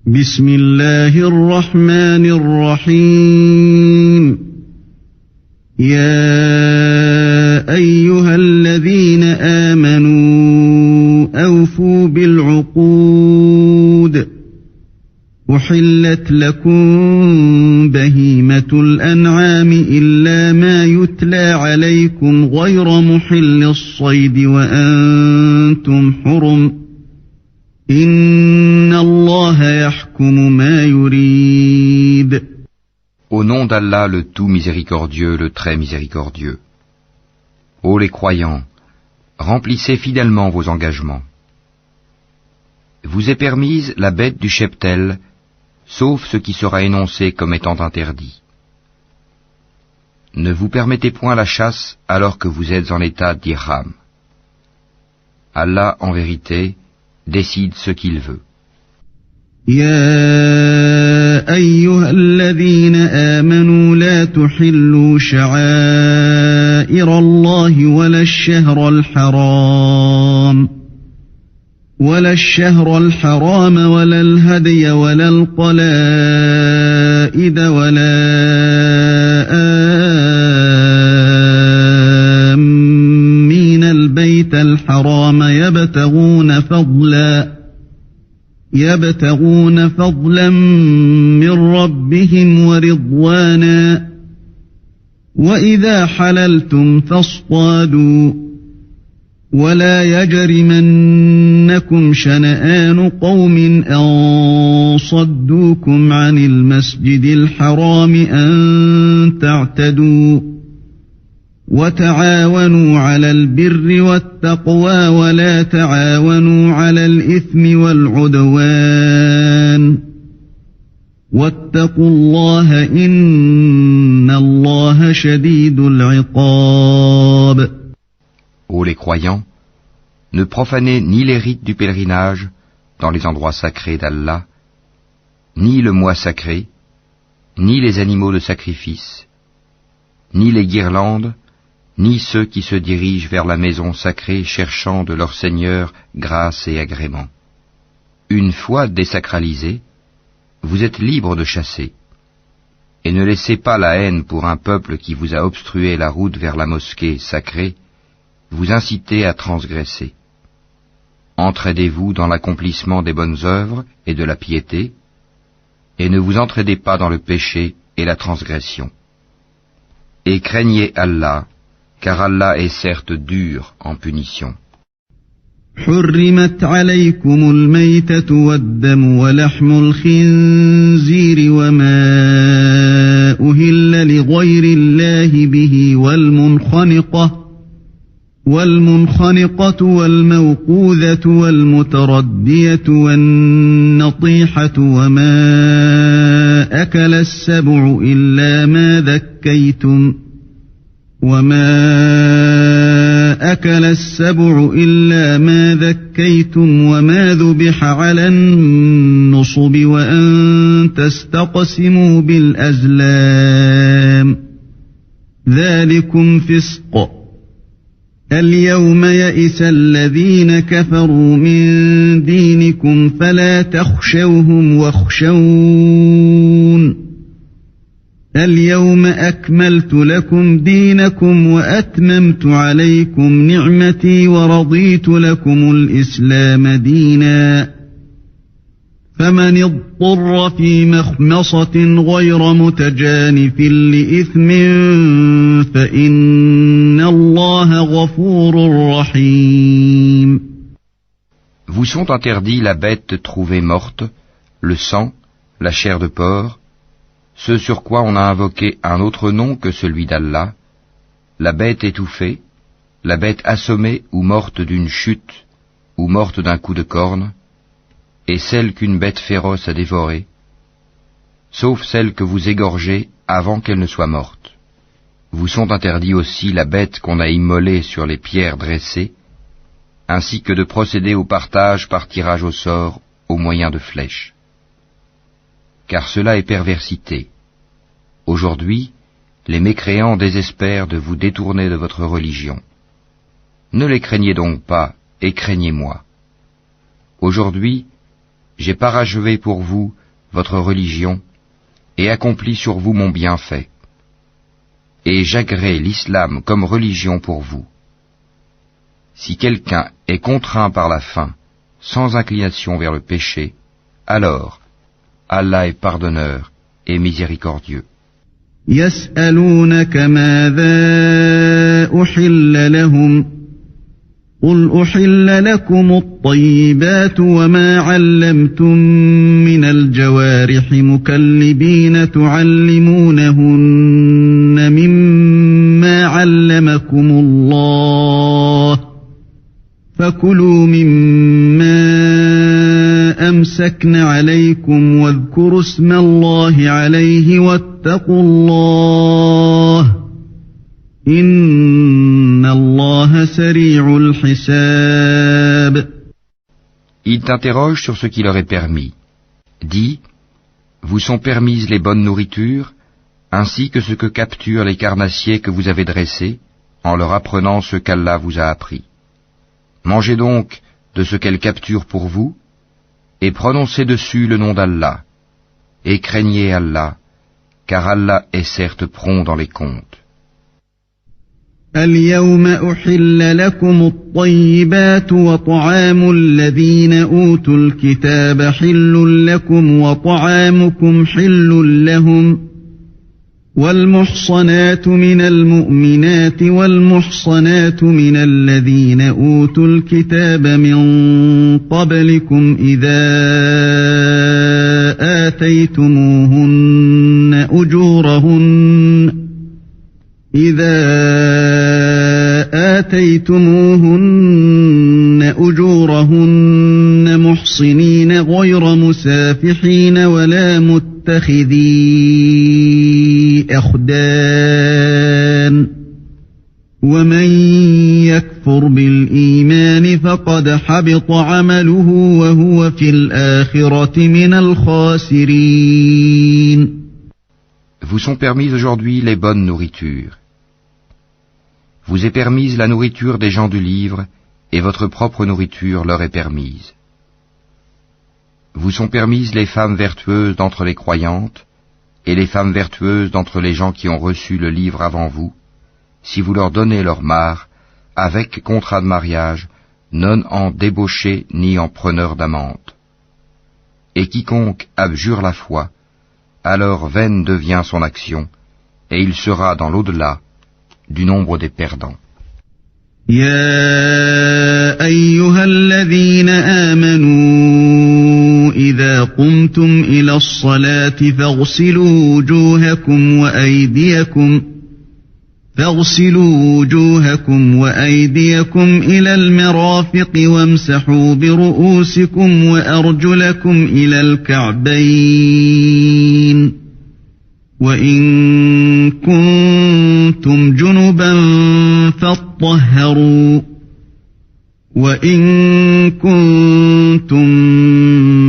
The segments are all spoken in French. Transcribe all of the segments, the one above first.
بسم الله الرحمن الرحيم يا أيها الذين آمنوا أوفوا بالعقود أحلت لكم بهيمة الأنعام إلا ما يتلى عليكم غير محل الصيد وأنتم حرم إن الله يحكم ما يريد. Au nom d'Allah, le tout miséricordieux, le très miséricordieux. Ô les croyants, remplissez fidèlement vos engagements. Vous est permise la bête du cheptel, sauf ce qui sera énoncé comme étant interdit. Ne vous permettez point la chasse alors que vous êtes en état d'ihram. Allah, en vérité, décide ce qu'il veut. يا أيها الذين آمنوا لا تحلوا شعائر الله ولا الشهر الحرام ولا الهدي ولا القلائد ولا آمين البيت الحرام يبتغون فضلا من ربهم ورضوانا وإذا حللتم فاصطادوا ولا يجرمنكم شنآن قوم أن صدوكم عن المسجد الحرام أن تعتدوا وتعاونوا على البر والتقوى ولا تعاونوا على الإثم والعدوان واتقوا الله إن الله شديد العقاب. Ô les croyants, ne profanez ni les rites du pèlerinage dans les endroits sacrés d'Allah, ni le mois sacré, ni les animaux de sacrifice, ni les guirlandes, ni ceux qui se dirigent vers la maison sacrée cherchant de leur Seigneur grâce et agrément. Une fois désacralisés, vous êtes libres de chasser. Et ne laissez pas la haine pour un peuple qui vous a obstrué la route vers la mosquée sacrée, vous inciter à transgresser. Entraidez-vous dans l'accomplissement des bonnes œuvres et de la piété, et ne vous entraidez pas dans le péché et la transgression. Et craignez Allah, car Allah est certes dur en punition. حرمت عليكم الميتة والدم ولحم الخنزير وما أهل لغير الله به والمنخنقة والموقوذة والمتردية والنطيحة وما أكل السبع إلا ما ذكيتم وما ذبح على النصب وأن تستقسموا بالأزلام ذلكم فسق. اليوم يئس الذين كفروا من دينكم فلا تخشوهم واخشون اليوم أكملت لكم دينكم وأتممت عليكم نعمتي ورضيت لكم الإسلام دينا فمن اضطر في مخمصة غير متجانف لإثم فإن الله غفور رحيم. Vous sont interdits la bête trouvée morte, le sang, la chair de porc, ce sur quoi on a invoqué un autre nom que celui d'Allah, la bête étouffée, la bête assommée ou morte d'une chute, ou morte d'un coup de corne, et celle qu'une bête féroce a dévorée, sauf celle que vous égorgez avant qu'elle ne soit morte. Vous sont interdits aussi la bête qu'on a immolée sur les pierres dressées, ainsi que de procéder au partage par tirage au sort au moyen de flèches. Car cela est perversité. Aujourd'hui, les mécréants désespèrent de vous détourner de votre religion. Ne les craignez donc pas, et craignez-moi. Aujourd'hui, j'ai parachevé pour vous votre religion et accompli sur vous mon bienfait. Et j'agrée l'islam comme religion pour vous. Si quelqu'un est contraint par la faim, sans inclination vers le péché, alors Allah est pardonneur et miséricordieux. يسألونك ماذا أحل لهم قل أحل لكم الطيبات وما علمتم من الجوارح مكلبين تعلمونهن مما علمكم الله فكلوا مما أمسكن عليكم واذكروا اسم الله عليه واتقوا الله إن الله سريع الحساب. Ils t'interrogent sur ce qui leur est permis. Dis, vous sont permises les bonnes nourritures, ainsi que ce que capturent les carnassiers que vous avez dressés, en leur apprenant ce qu'Allah vous a appris. Mangez donc de ce qu'elle capture pour vous, et prononcez dessus le nom d'Allah, et craignez Allah, car Allah est certes prompt dans les comptes. اليوم أحل لكم الطيبات وطعام الذين أوتوا الكتاب حل لكم وطعامكم حل لهم والمحصنات من المؤمنات والمحصنات من الذين أوتوا الكتاب من قبلكم إذا آتيتموهن أجورهن محصنين غير مسافحين ولا متخذي أخدان ومن يكفر بالإيمان فقد حبط عمله وهو في الآخرة من الخاسرين. Vous sont permises aujourd'hui les bonnes nourritures. Vous est permise la nourriture des gens du livre, et votre propre nourriture leur est permise. Vous sont permises les femmes vertueuses d'entre les croyantes, et les femmes vertueuses d'entre les gens qui ont reçu le livre avant vous, si vous leur donnez leur mare, avec contrat de mariage, non en débauché ni en preneur d'amante. Et quiconque abjure la foi, alors vaine devient son action, et il sera dans l'au-delà du nombre des perdants. يا أيها الذين آمنوا إذا قمتم إلى الصلاة فاغسلوا وجوهكم وأيديكم إلى المرافق وامسحوا برؤوسكم وأرجلكم إلى الكعبين وإن كنتم جنبا فاطهروا وإن كنتم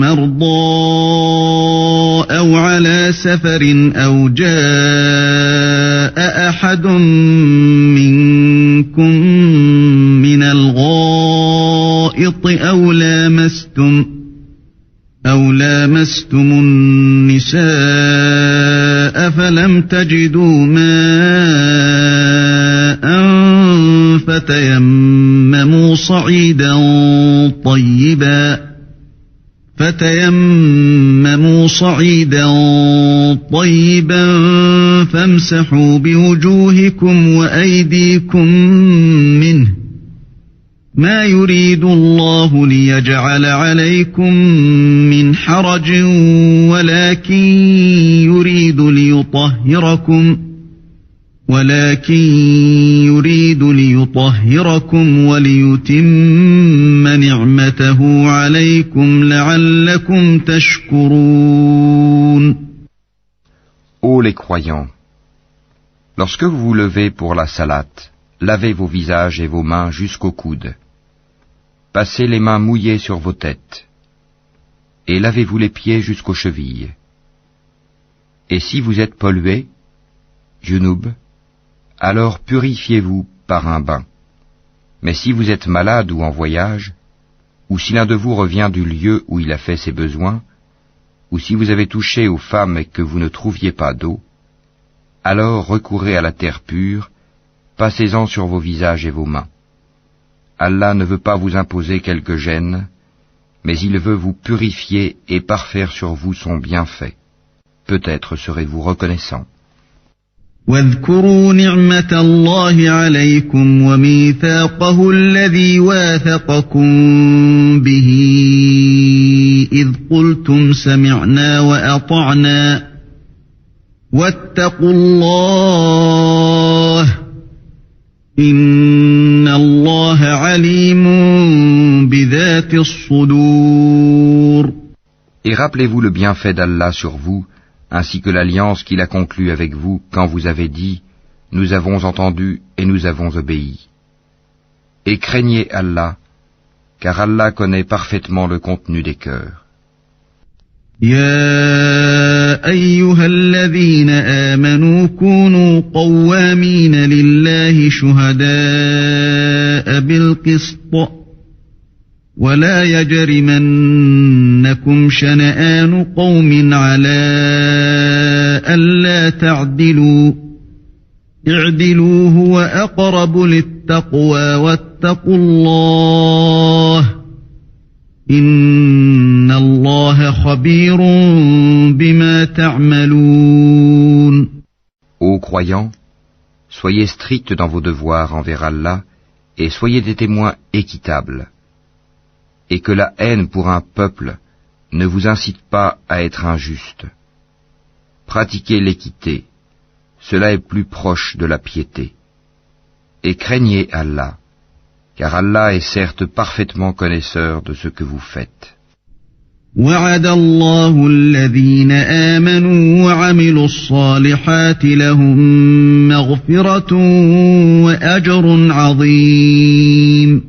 مرضى أو على سفر أو جاء أحد منكم من الغائط أو لامستم النساء فلم تجدوا ماء فتيمموا صعيدا طيبا فامسحوا بوجوهكم وأيديكم منه ما يريد الله ليجعل عليكم من حرج ولكن يريد ليطهركم وليتم نعمته عليكم لعلكم تشكرون. Ô les croyants, lorsque vous vous levez pour la salate, lavez vos visages et vos mains jusqu'aux coudes. Passez les mains mouillées sur vos têtes, et lavez-vous les pieds jusqu'aux chevilles. Et si vous êtes pollué, junub, alors purifiez-vous par un bain. Mais si vous êtes malade ou en voyage, ou si l'un de vous revient du lieu où il a fait ses besoins, ou si vous avez touché aux femmes et que vous ne trouviez pas d'eau, alors recourez à la terre pure, passez-en sur vos visages et vos mains. Allah ne veut pas vous imposer quelque gêne, mais il veut vous purifier et parfaire sur vous son bienfait. Peut-être serez-vous reconnaissant. واذكروا نعمة الله عليكم وميثاقه الذي واثقكم به إذ قلتم سمعنا وأطعنا واتقوا الله إن الله عليم بذات الصدور. Et rappelez-vous le bienfait d'Allah sur vous, ainsi que l'alliance qu'il a conclue avec vous quand vous avez dit « Nous avons entendu et nous avons obéi ». Et craignez Allah, car Allah connaît parfaitement le contenu des cœurs. يا أيها الذين آمنوا كونوا قوامين لله شهداء بالقسط ولا يجرمنكم شنآن قوم على ألا تعدلوا اعدلوا هو أقرب للتقوى واتقوا الله إن الله خبير بما تعملون. Ô croyants, soyez stricts dans vos devoirs envers Allah et soyez des témoins équitables. Et que la haine pour un peuple ne vous incite pas à être injuste. Pratiquez l'équité, cela est plus proche de la piété. Et craignez Allah, car Allah est certes parfaitement connaisseur de ce que vous faites. وعد الله الذين آمنوا وعملوا الصالحات لهم مغفرة وأجر عظيم.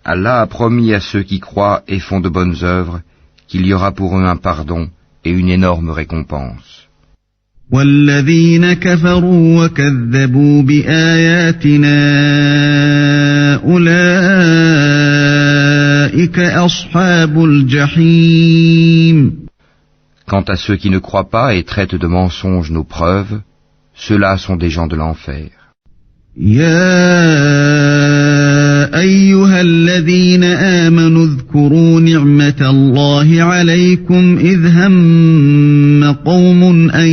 Allah a promis à ceux qui croient et font de bonnes œuvres qu'il y aura pour eux un pardon et une énorme récompense. والذين كفروا وكذبوا بآياتنا أولئك أصحاب الجحيم. Quant à ceux qui ne croient pas et traitent de mensonges nos preuves, ceux-là sont des gens de l'enfer. أيها الذين آمنوا اذكروا نعمة الله عليكم إذ هم قوم أن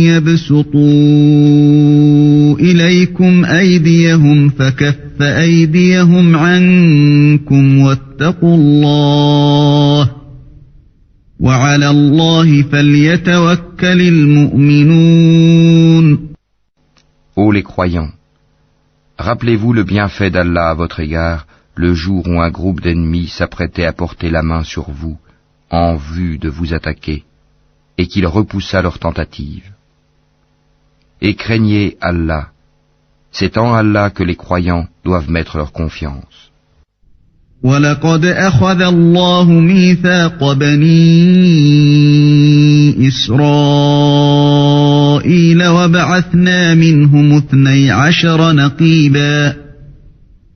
يبسطوا إليكم أيديهم فكف أيديهم عنكم واتقوا الله وعلى الله فليتوكل المؤمنون. Ô les croyants, rappelez-vous le bienfait d'Allah à votre égard le jour où un groupe d'ennemis s'apprêtait à porter la main sur vous en vue de vous attaquer et qu'il repoussa leur tentative. Et craignez Allah, c'est en Allah que les croyants doivent mettre leur confiance. وَلَقَدْ أَخَذَ اللَّهُ مِيثَاقَ بَنِي إِسْرَائِيلَ وَبَعَثْنَا مِنْهُمُ 12 نَقِيبًا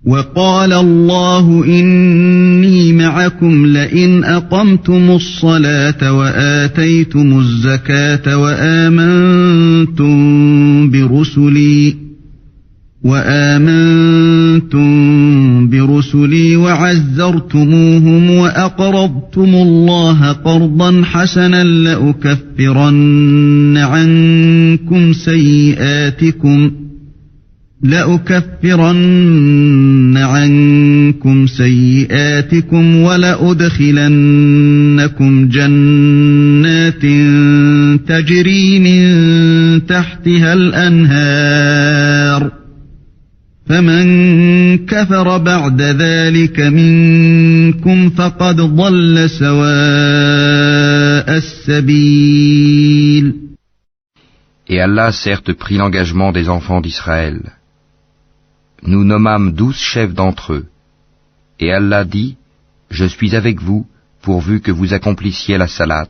وَقَالَ اللَّهُ إِنِّي مَعَكُمْ لَئِنْ أَقَمْتُمُ الصَّلَاةَ وَآتَيْتُمُ الزَّكَاةَ وآمنتم برسلي وعزرتموهم وأقرضتم الله قرضا حسنا لأكفرن عنكم سيئاتكم ولأدخلنكم جنات تجري من تحتها الأنهار فمن كفر بعد ذلك منكم فقد ضل سواء السبيل. Et Allah certes prit l'engagement des enfants d'Israël. Nous nommâmes 12 chefs d'entre eux. Et Allah dit, je suis avec vous, pourvu que vous accomplissiez la salat,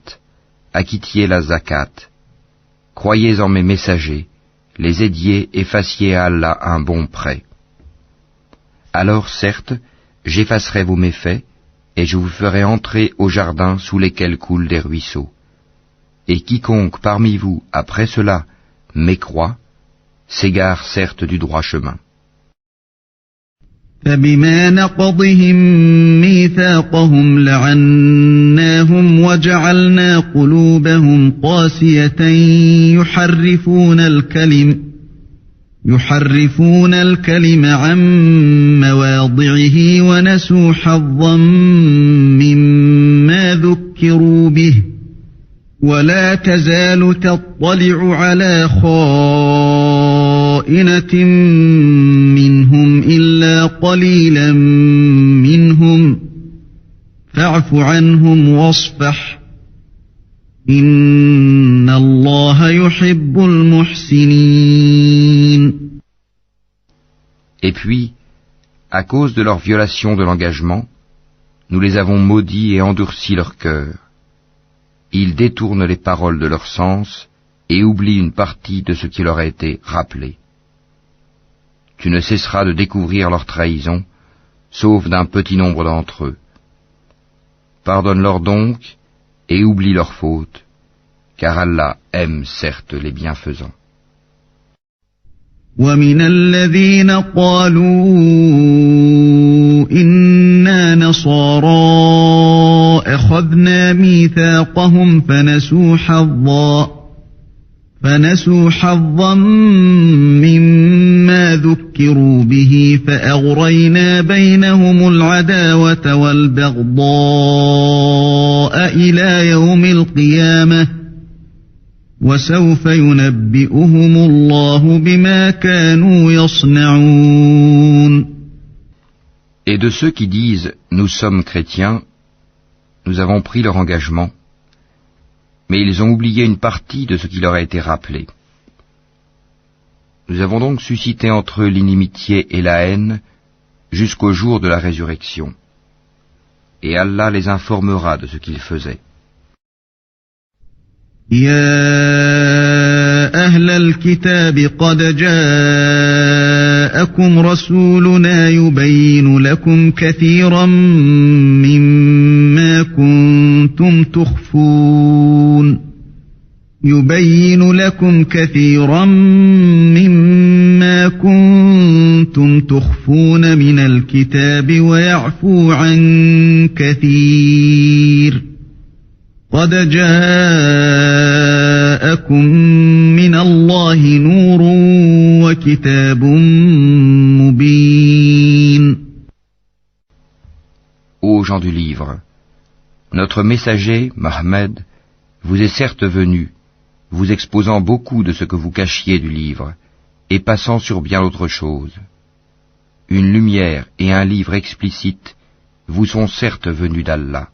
acquittiez la zakat, croyez en mes messagers, les aidiez et fassiez à Allah un bon prêt. Alors certes, j'effacerai vos méfaits, et je vous ferai entrer au jardin sous lesquels coulent des ruisseaux. Et quiconque parmi vous, après cela, mécroit, s'égare certes du droit chemin. فبما نقضهم ميثاقهم لعناهم وجعلنا قلوبهم قاسية يحرفون الكلم عن مواضعه ونسوا حظا مما ذكروا به ولا تزال تطلع على خائنة منهم إلا قليلا منهم فاعف عنهم واصفح إن الله يحب المحسنين. Et puis, à cause de leur violation de l'engagement, nous les avons maudits et endurci leur cœur. Ils détournent les paroles de leur sens et oublient une partie de ce qui leur a été rappelé. Tu ne cesseras de découvrir leur trahison, sauf d'un petit nombre d'entre eux. Pardonne-leur donc et oublie leurs fautes, car Allah aime certes les bienfaisants. ومن الذين قالوا إنا نصارى أخذنا ميثاقهم فنسوا حظا مما ذكروا به فأغرينا بينهم العداوة والبغضاء إلى يوم القيامة وسوف ينبئهم الله بما كانوا يصنعون. Et de ceux qui disent « Nous sommes chrétiens », nous avons pris leur engagement, mais ils ont oublié une partie de ce qui leur a été rappelé. Nous avons donc suscité entre eux l'inimitié et la haine jusqu'au jour de la résurrection. Et Allah les informera de ce qu'ils faisaient. يا أهل الكتاب قد جاءكم رسولنا يبين لكم كثيرا مما كنتم تخفون من الكتاب ويعفو عن كثير قد جاءكم من الله نور وكتاب مبين. Ô gens du livre, notre messager, Mohammed, vous est certes venu, vous exposant beaucoup de ce que vous cachiez du livre, et passant sur bien autre chose. Une lumière et un livre explicite vous sont certes venus d'Allah.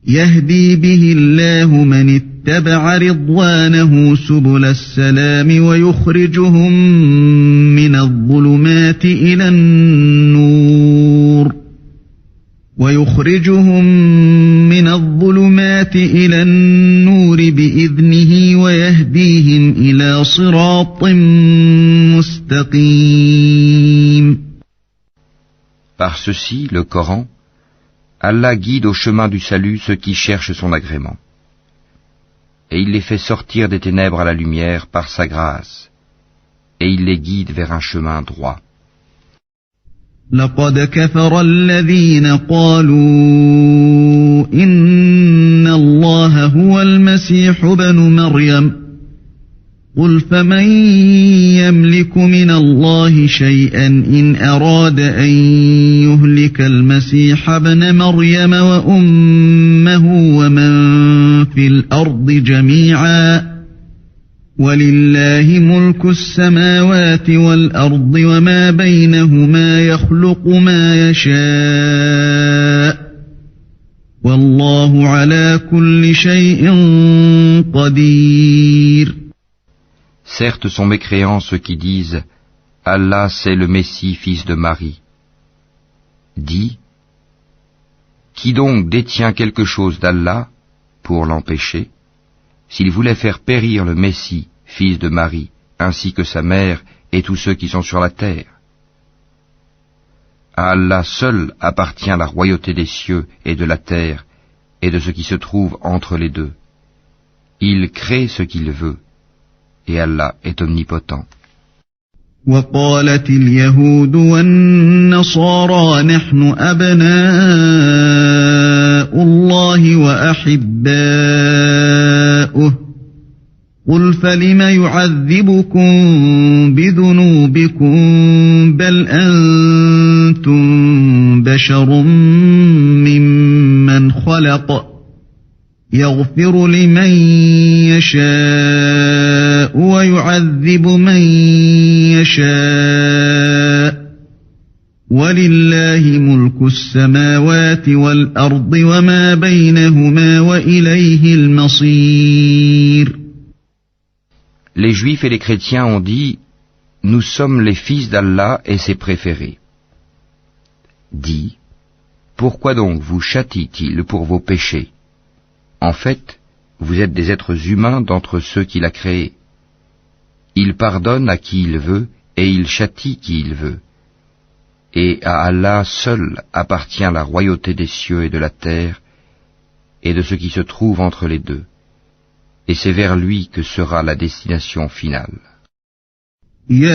يهدي به الله من اتبع رضوانه سبل السلام ويخرجهم من الظلمات إلى النور بإذنه ويهديهم إلى صراط مستقيم. Par ceci, le Coran, Allah guide au chemin du salut ceux qui cherchent son agrément. Et il les fait sortir des ténèbres à la lumière par sa grâce. Et il les guide vers un chemin droit. لقد كفر الذين قالوا إن الله هو المسيح ابن مريم قل فمن يملك من الله شيئا إن أراد أن يهلك المسيح ابن مريم وأمه ومن في الأرض جميعا ولله ملك السماوات والأرض وما بينهما يخلق ما يشاء والله على كل شيء قدير. Certes sont mécréants ceux qui disent « Allah c'est le Messie, fils de Marie ». Dis « Qui donc détient quelque chose d'Allah pour l'empêcher ? s'il voulait faire périr le Messie, fils de Marie, ainsi que sa mère et tous ceux qui sont sur la terre. À Allah seul appartient la royauté des cieux et de la terre et de ce qui se trouve entre les deux. Il crée ce qu'il veut, et Allah est omnipotent. وقالت اليهود والنصارى نحن أبناء الله وأحباؤه قل فلم يعذبكم بذنوبكم بل أنتم بشر ممن خلق يغفر لمن يشاء ويعذب من يشاء ولله ملك السماوات والأرض وما بينهما وإليه المصير. Les Juifs et les chrétiens ont dit, nous sommes les fils d'Allah et ses préférés. Dis, pourquoi donc vous châtie-t-il pour vos péchés? En fait, vous êtes des êtres humains d'entre ceux qu'il a créés. Il pardonne à qui il veut et il châtie qui il veut. Et à Allah seul appartient la royauté des cieux et de la terre et de ce qui se trouve entre les deux. Et c'est vers lui que sera la destination finale. يا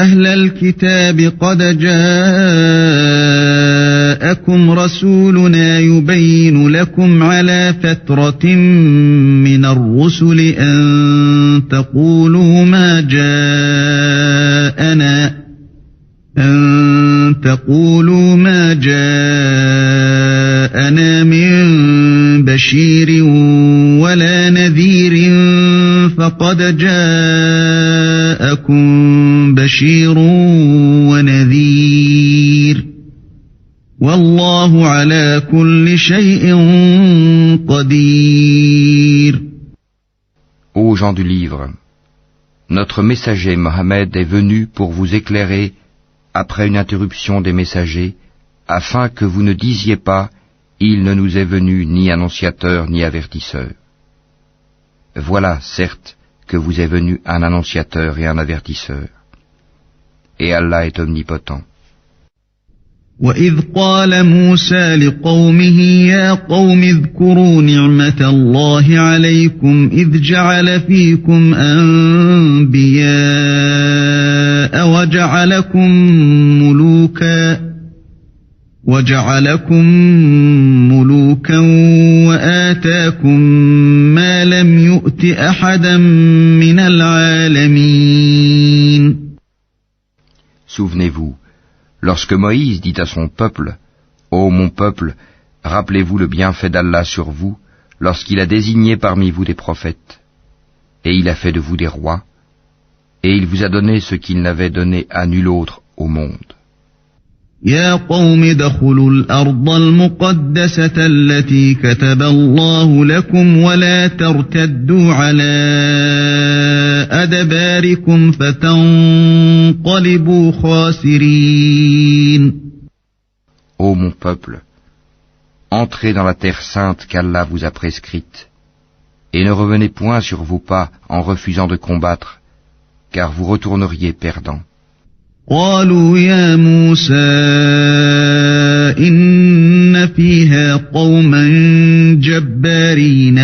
أهل الكتاب قد جاءكم رسولنا يبين لكم على فترة من الرسل أن تقولوا ما جاءنا من بشير ولا نذير فقد جاءكم بشير ونذير والله على كل شيء قدير. Ô gens du livre, notre messager Mohammed est venu pour vous éclairer après une interruption des messagers, afin que vous ne disiez pas « Il ne nous est venu ni annonciateur ni avertisseur ». Voilà, certes, que vous est venu un annonciateur et un avertisseur. Et Allah est omnipotent. وَإِذْ قَالَ مُوسَى لِقَوْمِهِ يَا قَوْمِ اذْكُرُوا نِعْمَةَ اللَّهِ عَلَيْكُمْ إِذْ جَعَلَ فِيكُمْ أَنْبِيَاءَ وَجَعَلَكُمْ مُلُوكًا وَآتَاكُمْ مَا لَمْ يُؤْتِ أَحَدًا مِنَ الْعَالَمِينَ. Souvenez-vous, lorsque Moïse dit à son peuple, « Ô mon peuple, rappelez-vous le bienfait d'Allah sur vous, lorsqu'il a désigné parmi vous des prophètes, et il a fait de vous des rois, et il vous a donné ce qu'il n'avait donné à nul autre au monde. » يا قوم ادخلوا الأرض المقدسة التي كتب الله لكم ولا ترتدوا على أدباركم فتنقلبوا خاسرين. Ô mon peuple, entrez dans la terre sainte qu'Allah vous a prescrite, et ne revenez point sur vos pas en refusant de combattre, car vous retourneriez perdants. قالوا يا موسى إن فيها قوما جبارين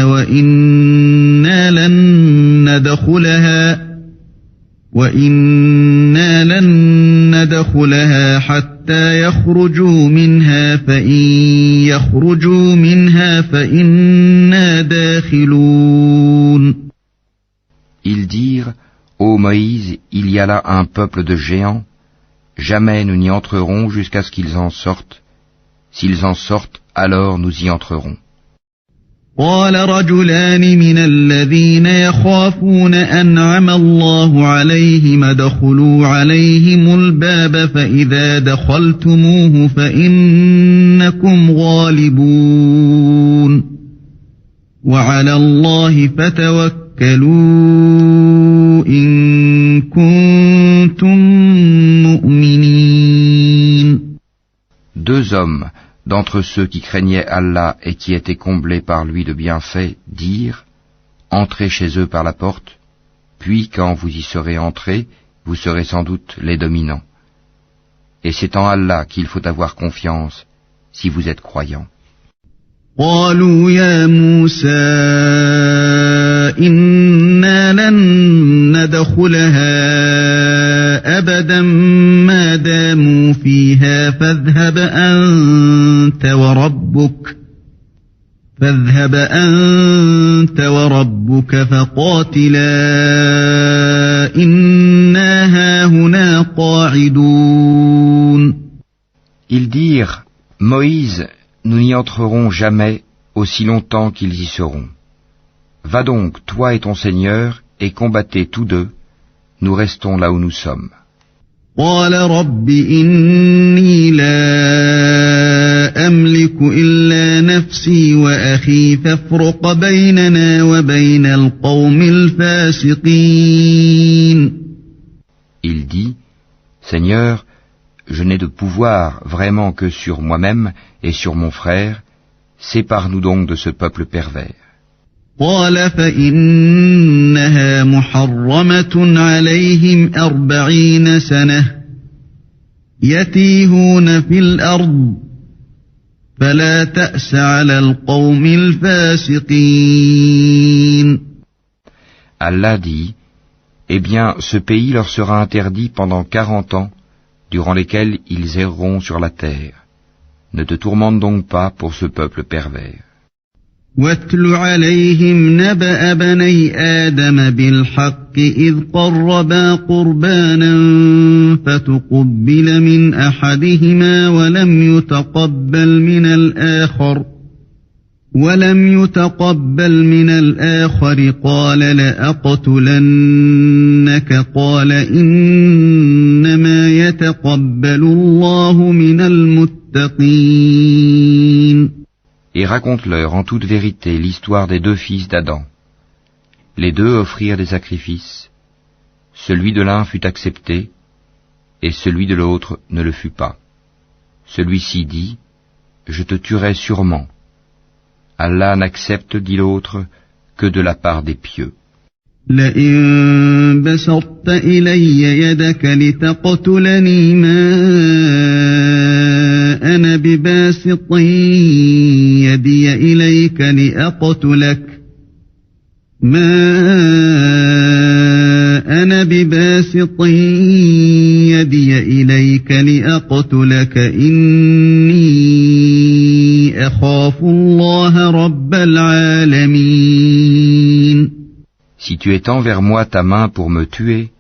وإنا لن ندخلها حتى يخرجوا منها فإن يخرجوا منها فإنا داخلون. Ils dirent, ô Moïse, il y a là un peuple de géants, jamais nous n'y entrerons jusqu'à ce qu'ils en sortent. S'ils en sortent, alors nous y entrerons. قال رجلان من الذين يخافون أنعم الله عليهم ادخلوا عليهم الباب فإذا دخلتموه فإنكم غالبون وعلى الله فتوكلوا إن كنتم مؤمنين. Deux hommes, d'entre ceux qui craignaient Allah et qui étaient comblés par lui de bienfaits dirent « Entrez chez eux par la porte, puis quand vous y serez entrés, vous serez sans doute les dominants. Et c'est en Allah qu'il faut avoir confiance si vous êtes croyants. » قالوا يا موسى إنا لن ندخلها أبدا ما داموا فيها فاذهب أنت وربك فقاتلا إنا هاهنا قاعدون. Ils dirent « Moïse, nous n'y entrerons jamais aussi longtemps qu'ils y seront. Va donc, toi et ton Seigneur, et combattez tous deux, nous restons là où nous sommes. » قال رب إني لا أملك إلا نفسي وأخي فافرق بيننا وبين القوم الفاسقين. Il dit « Seigneur, je n'ai de pouvoir vraiment que sur moi-même et sur mon frère, sépare-nous donc de ce peuple pervers. » قال فإنها محرمة عليهم 40 سنة يتيهون في الأرض فلا تأس على القوم الفاسقين. Allah dit « Eh bien, ce pays leur sera interdit pendant 40 ans, durant lesquels ils erreront sur la terre. Ne te tourmente donc pas pour ce peuple pervers. واتل عليهم نبأ بني آدم بالحق إذ قربا قربانا فتقبل من أحدهما ولم يتقبل من الآخر قال لأقتلنك قال إنما يتقبل الله من المتقين. Et raconte-leur en toute vérité l'histoire des 2 fils d'Adam. Les 2 offrirent des sacrifices. Celui de l'un fut accepté, et celui de l'autre ne le fut pas. Celui-ci dit, « Je te tuerai sûrement. » Allah n'accepte, dit l'autre, que de la part des pieux. لئن بسطت إلي يدك لتقتلني ما أنا بباسط يدي إليك لأقتلك إني أخاف الله رب العالمين. Si tu étends vers moi ta main pour me tuer,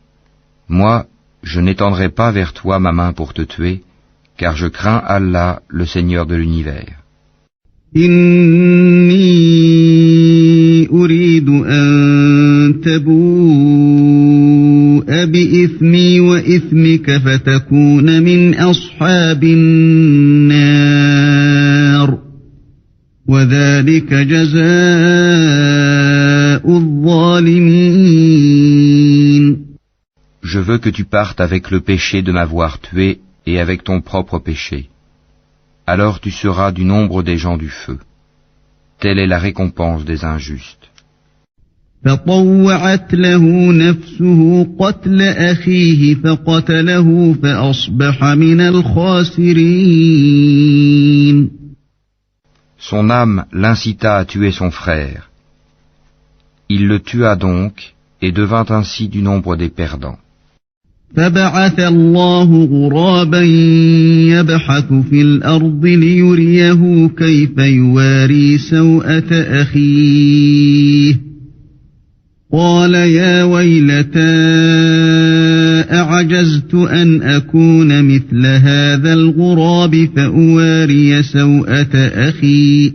moi, je n'étendrai pas vers toi ma main pour te tuer, car je crains Allah, le Seigneur de l'univers. إني أريد أن تبوء بإثمي وإثمك فتكون من أصحاب النار وذلك جزاء الظالمين. Je veux que tu partes avec le péché de m'avoir tué et avec ton propre péché. Alors tu seras du nombre des gens du feu. Telle est la récompense des injustes. فطوعت له نفسه قتل أخيه فقتله فأصبح من الخاسرين. Son âme l'incita à tuer son frère. Il le tua donc et devint ainsi du nombre des perdants. فبعث الله غرابا يبحث في الأرض ليريه كيف يواري سوءة أخيه قال يا ويلتى أعجزت أن أكون مثل هذا الغراب فأواري سوءة أخي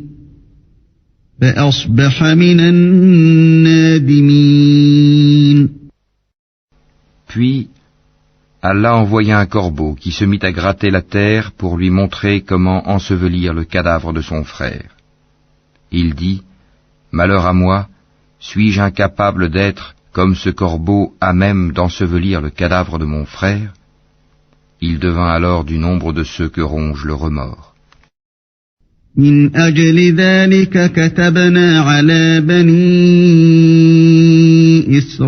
فأصبح من النادمين. Puis Allah envoya un corbeau qui se mit à gratter la terre pour lui montrer comment ensevelir le cadavre de son frère. Il dit, « Malheur à moi, suis-je incapable d'être comme ce corbeau à même d'ensevelir le cadavre de mon frère ?» Il devint alors du nombre de ceux que ronge le remords. من أجل ذلك كتبنا على بني إسرائيل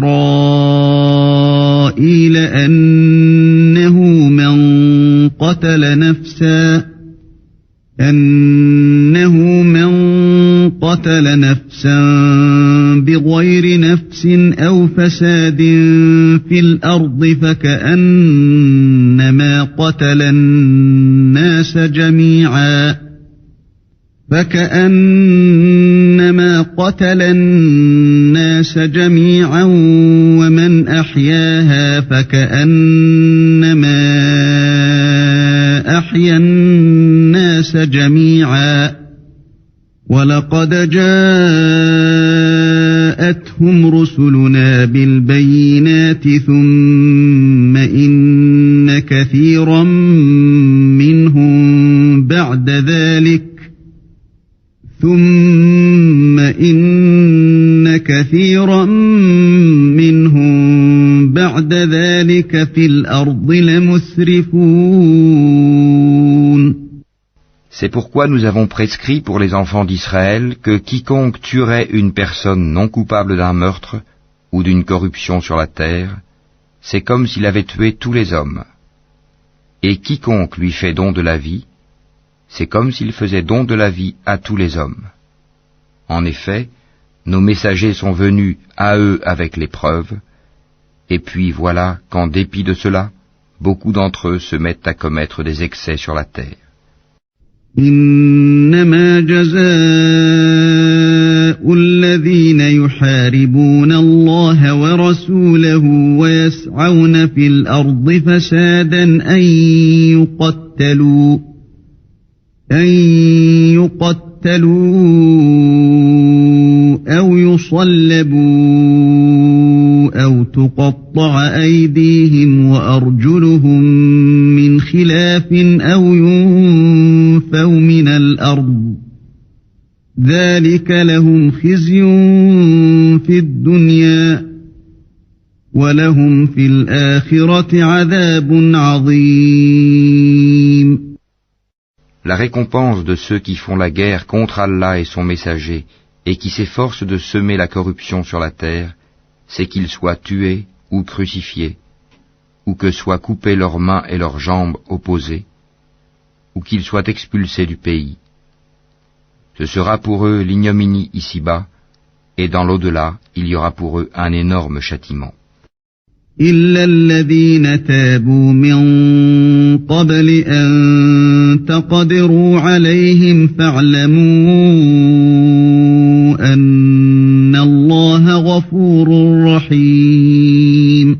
أنه من قتل نفسا بغير نفس أو فساد في الأرض فكأنما قتل الناس جميعا ومن أحياها فكأنما أحيا الناس جميعا ولقد جاءتهم رسلنا بالبينات ثم إن كثيرا منهم بعد ذلك في الأرض لمسرفون. C'est pourquoi nous avons prescrit pour les enfants d'Israël que quiconque tuerait une personne non coupable d'un meurtre ou d'une corruption sur la terre, c'est comme s'il avait tué tous les hommes. Et quiconque lui fait don de la vie, c'est comme s'il faisait don de la vie à tous les hommes. En effet, nos messagers sont venus à eux avec les preuves, et puis voilà qu'en dépit de cela, beaucoup d'entre eux se mettent à commettre des excès sur la terre. إنما جزاء الذين يحاربون الله ورسوله ويسعون في الأرض فسادا أن يقتلوا أو يصلبوا أو تقطع أيديهم وأرجلهم من خلاف أو ينفوا من الأرض ذلك لهم خزي في الدنيا ولهم في الآخرة عذاب عظيم. La récompense de ceux qui font la guerre contre Allah et son messager et qui s'efforcent de semer la corruption sur la terre, c'est qu'ils soient tués ou crucifiés, ou que soient coupées leurs mains et leurs jambes opposées, ou qu'ils soient expulsés du pays. Ce sera pour eux l'ignominie ici-bas, et dans l'au-delà, il y aura pour eux un énorme châtiment. إلا الذين تابوا من قبل أن تقدروا عليهم فاعلموا أن الله غفور رحيم.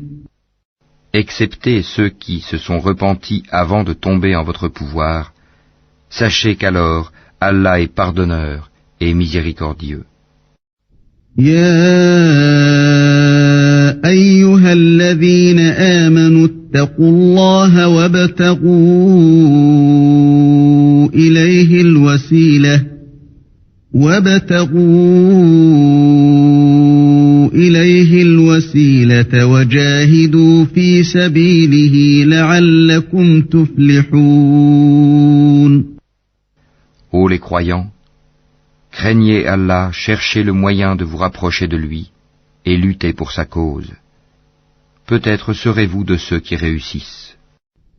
Excepté ceux qui se sont repentis avant de tomber en votre pouvoir, sachez qu'alors Allah est pardonneur et miséricordieux. أيها الذين آمنوا اتقوا الله وابتغوا إليه الوسيلة وجاهدوا في سبيله لعلكم تفلحون. Ô les croyants, craignez Allah, cherchez le moyen de vous rapprocher de lui et luttez pour sa cause. Peut-être serez-vous de ceux qui réussissent.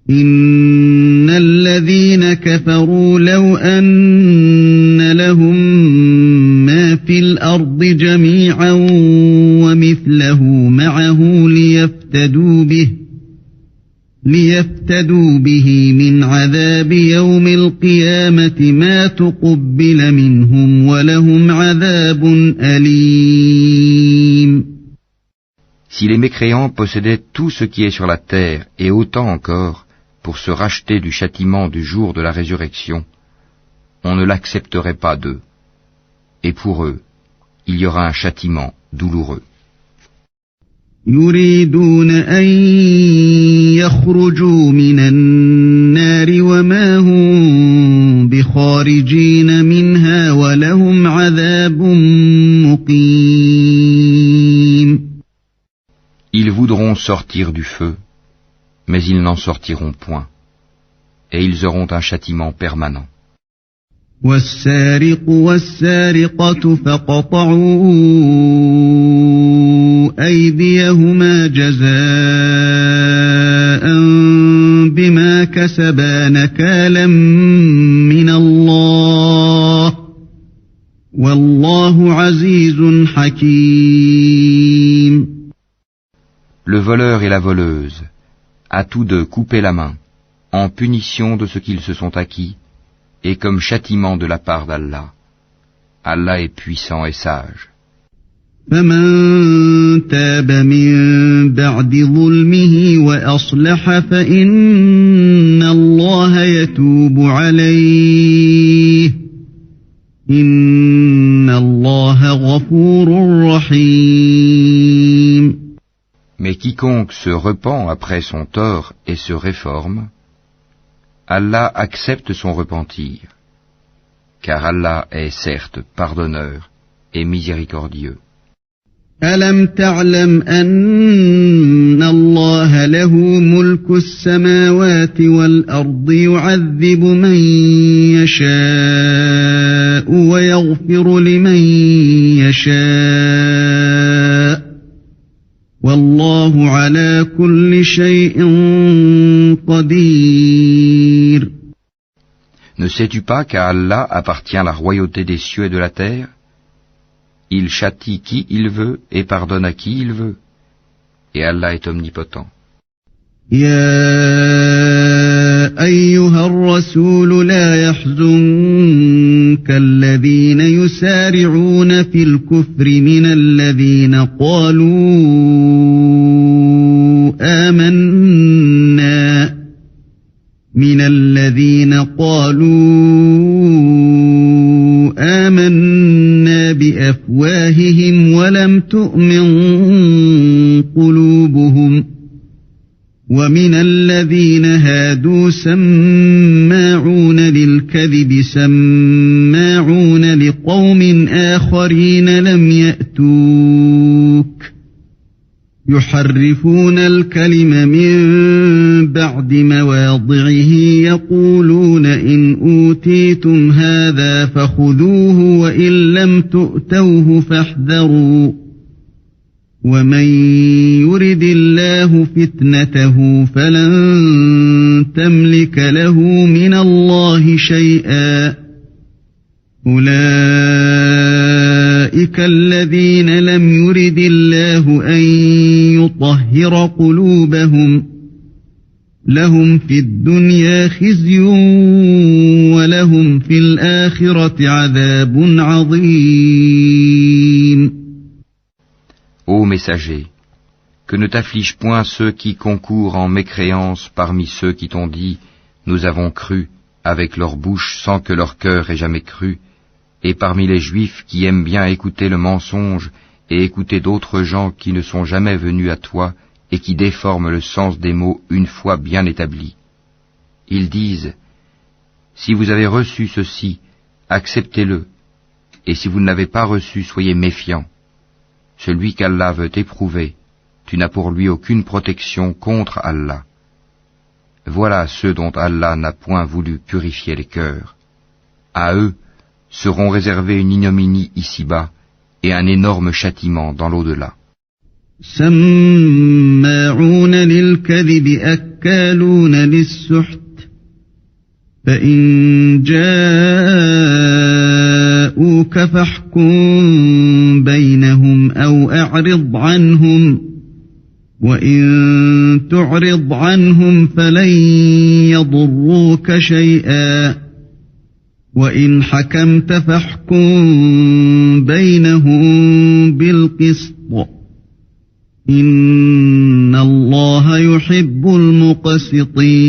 إن الذين كفروا لو أن لهم ما في الأرض جميعا ومثله معه ليفتدوا به من عذاب يوم القيامة ما تقبل منهم ولهم عذاب أليم. Si les mécréants possédaient tout ce qui est sur la terre et autant encore pour se racheter du châtiment du jour de la résurrection, on ne l'accepterait pas d'eux. Et pour eux, il y aura un châtiment douloureux. يريدون أن يخرجوا من النار وما هم بخارجين منها ولهم عذاب مقيم. Ils voudront sortir du feu, mais ils n'en sortiront point, et ils auront un châtiment permanent. والسارق والسارقة فاقطعوا أيديهما جزاء بما كسبا نكالا من الله والله عزيز حكيم. Le voleur et la voleuse, à tous deux coupez la main, en punition de ce qu'ils se sont acquis, et comme châtiment de la part d'Allah. Allah est puissant et sage. فمن تاب من بعد ظلمه وأصلح فإن الله يتوب عليه إن الله غفور رحيم. Mais quiconque se repent après son tort et se réforme, Allah accepte son repentir, car Allah est certes pardonneur et miséricordieux. ألم تعلم أن الله له ملك السماوات والأرض يعذب من يشاء ويغفر لمن يشاء والله على كل شيء قدير. Ne sais-tu pas qu'à Allah appartient la royauté des cieux et de la terre? Il châtie qui il veut et pardonne à qui il veut. Et Allah est omnipotent. يا أيها الرسول لا يحزنك الذين يسارعون في الكفر من الذين قالوا آمنا بأفواههم ولم تؤمن قلوبهم ومن الذين هادوا سماعون للكذب سماعون لقوم آخرين لم يأتوك يحرفون الكلم من بعد مواضعه يقولون إن أوتيتم هذا فخذوه وإن لم تؤتوه فاحذروا ومن يرد الله فتنته فلن تملك له من الله شيئا أولئك الذين لم يرد الله أن يطهر قلوبهم لهم في الدنيا خزي ولهم في الآخرة عذاب عظيم. Ô messager, que ne t'afflige point ceux qui concourent en mécréance parmi ceux qui t'ont dit « Nous avons cru » avec leur bouche sans que leur cœur ait jamais cru, et parmi les Juifs qui aiment bien écouter le mensonge et écouter d'autres gens qui ne sont jamais venus à toi et qui déforment le sens des mots une fois bien établis. Ils disent « Si vous avez reçu ceci, acceptez-le, et si vous ne l'avez pas reçu, soyez méfiants. Celui qu'Allah veut éprouver, tu n'as pour lui aucune protection contre Allah. Voilà ceux dont Allah n'a point voulu purifier les cœurs. À eux seront réservés une ignominie ici-bas et un énorme châtiment dans l'au-delà. سماعون للكذب أكالون للسحت فإن جاءوك فاحكم بينهم أو أعرض عنهم وإن تعرض عنهم فلن يضروك شيئا وإن حكمت فاحكم بينهم بالقسط إن الله يحب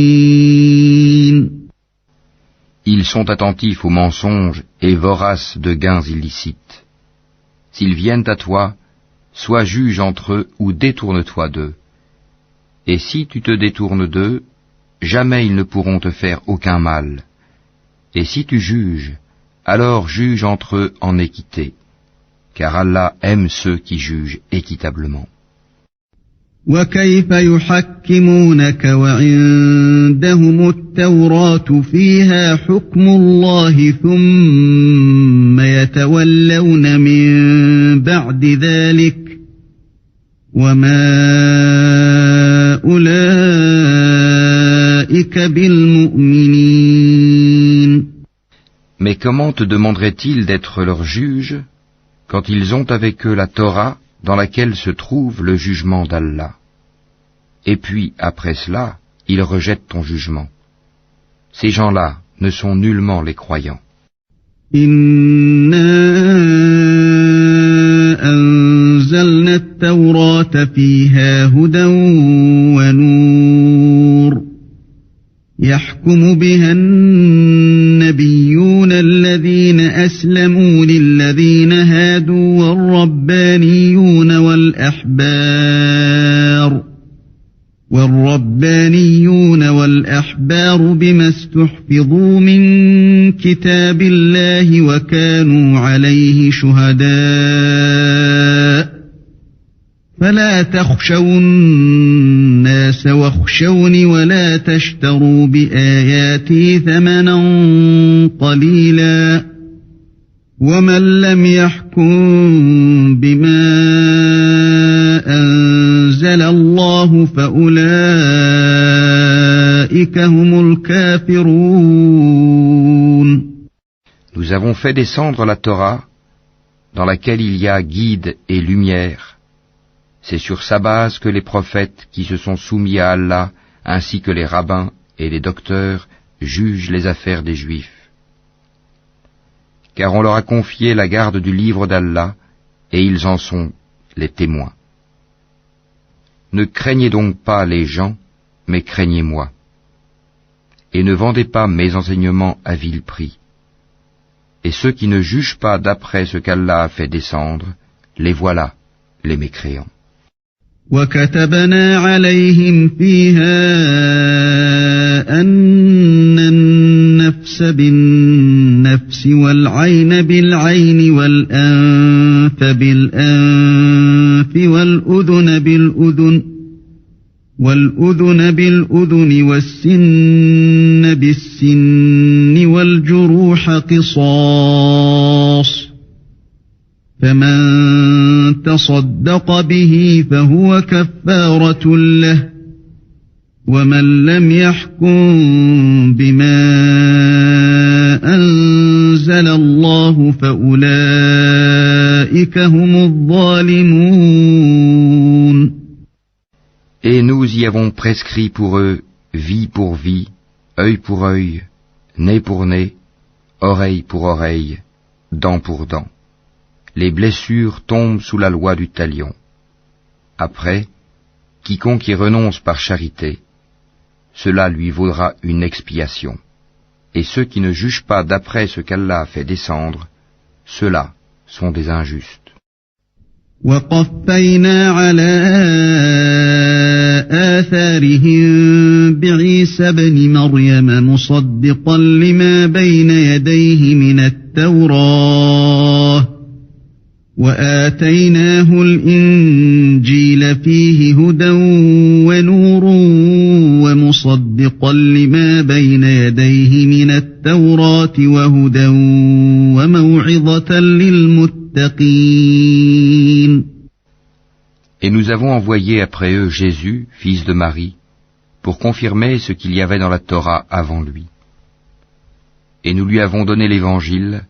المقسطين. Ils sont attentifs aux mensonges et voraces de gains illicites. S'ils viennent à toi, sois juge entre eux ou détourne-toi d'eux. Et si tu te détournes d'eux, jamais ils ne pourront te faire aucun mal. Et si tu juges, alors juge entre eux en équité, car Allah aime ceux qui jugent équitablement. وكيف يحكمونك وعندهم التوراة فيها حكم الله ثم يتولون من بعد ذلك وما أولئك بالمؤمنين. Mais comment te demanderaient-ils d'être leurs juges quand ils ont avec eux la Torah dans laquelle se trouve le jugement d'Allah? Et puis, après cela, ils rejettent ton jugement. Ces gens-là ne sont nullement les croyants. إنا أنزلنا التوراة فيها هدى ونور يحكم بها النبيون الذين أسلموا للذين هادوا والربانيون والأحبار بما استحفظوا من كتاب الله وكانوا عليه شهداء فلا تخشوا الناس واخشوني ولا تشتروا بآياتي ثمنا قليلا ومن لم يحكم بما أنزل الله فأولئك هم الكافرون. Nous avons fait descendre la Torah, dans laquelle il y a guide et lumière. C'est sur sa base que les prophètes qui se sont soumis à Allah, ainsi que les rabbins et les docteurs, jugent les affaires des Juifs. Car on leur a confié la garde du livre d'Allah, et ils en sont les témoins. Ne craignez donc pas les gens, mais craignez-moi. Et ne vendez pas mes enseignements à vil prix. Et ceux qui ne jugent pas d'après ce qu'Allah a fait descendre, les voilà, les mécréants. وكتبنا عليهم فيها أن النفس بالنفس والعين بالعين والأنف بالأنف والأذن بالأذن والسن بالسن والجروح قصاص فمن تصدق به فهو كفارة له ومن لم يحكم بما أنزل الله فأولئك هم الظالمون. Et nous y avons prescrit pour eux vie pour vie, œil pour œil, nez pour nez, oreille pour oreille, dent pour dent. Les blessures tombent sous la loi du talion. Après, quiconque y renonce par charité, cela lui vaudra une expiation. Et ceux qui ne jugent pas d'après ce qu'Allah a fait descendre, ceux-là sont des injustes. وقفينا على آثارهم بعيسى ابن مريم مصدقا لما بين يديه من التوراة وآتيناه الإنجيل فيه هدى ونور ومصدقا لما بين يديه من التوراة وهدى وموعظة للمتقين. Et nous avons envoyé après eux Jésus, fils de Marie, pour confirmer ce qu'il y avait dans la Torah avant lui. Et nous lui avons donné l'Évangile,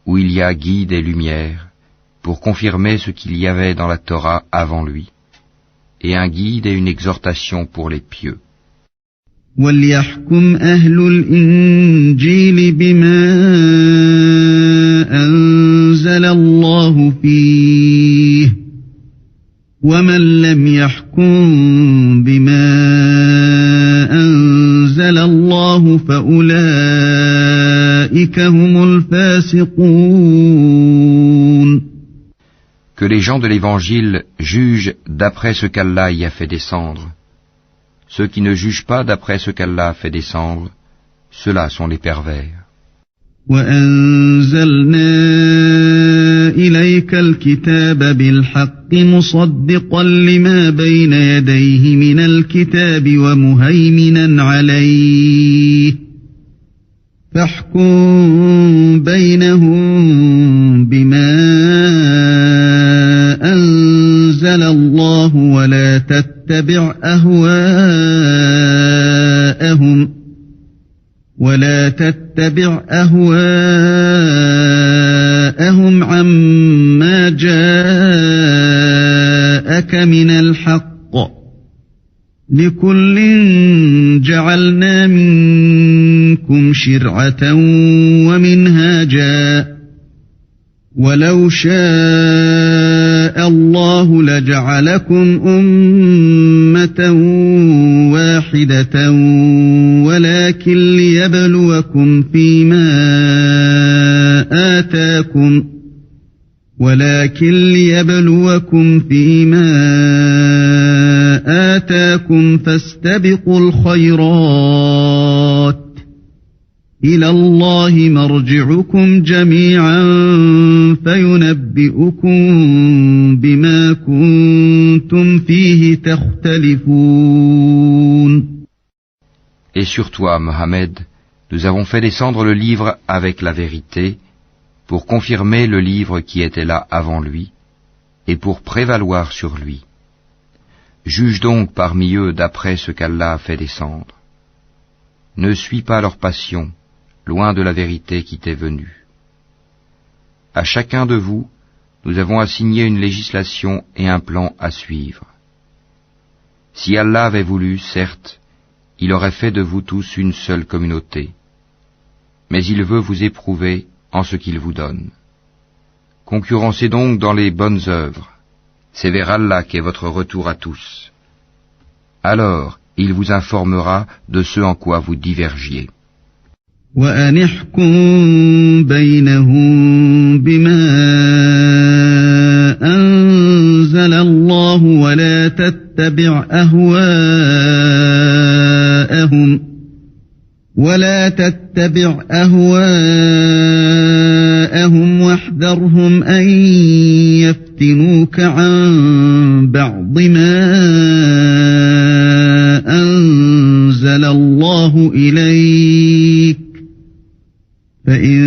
où il y a guide et lumière, pour confirmer ce qu'il y avait dans la Torah avant lui, et un guide et une exhortation pour les pieux. وَلْيَحْكُمْ أَهْلُ الْإِنْجِيلِ بِمَا أَنزَلَ اللَّهُ فِيهِ وَمَنْ لَمْ يَحْكُمْ بِمَا أَنزَلَ اللَّهُ فَأُولَئِكَ هُمُ الْفَاسِقُونَ. Que les gens de l'Évangile jugent d'après ce qu'Allah y a fait descendre. Ceux qui ne jugent pas d'après ce qu'Allah a fait descendre, ceux-là sont les pervers. وأنزلنا إليك الكتاب بالحق مصدقا لما بين يديه من الكتاب ومهيمنا عليه فاحكم بينهم بما أنزل الله ولا تتبع أهواءهم عما جاءك من الحق لكل جعلنا منكم شرعة ومنهاجا ولو شاء الله لجعلكم أمة واحدة ولكن ليبلوكم فيما آتاكم فاستبقوا الخيرات إلى الله مرجعكم جميعا فينبئكم بما كنتم فيه تختلفون. Et sur toi, Mohammed, nous avons fait descendre le livre avec la vérité, pour confirmer le livre qui était là avant lui, et pour prévaloir sur lui. Juge donc parmi eux d'après ce qu'Allah a fait descendre. Ne suis pas leur passion, loin de la vérité qui t'est venue. À chacun de vous, nous avons assigné une législation et un plan à suivre. Si Allah avait voulu, certes, il aurait fait de vous tous une seule communauté. Mais il veut vous éprouver en ce qu'il vous donne. Concurrencez donc dans les bonnes œuvres. C'est vers Allah qu'est votre retour à tous. Alors, il vous informera de ce en quoi vous divergiez. وأن احكم بينهم بما أنزل الله ولا تتبع أهواءهم واحذرهم أن يفتنوك عن بعض ما أنزل الله إليك فإن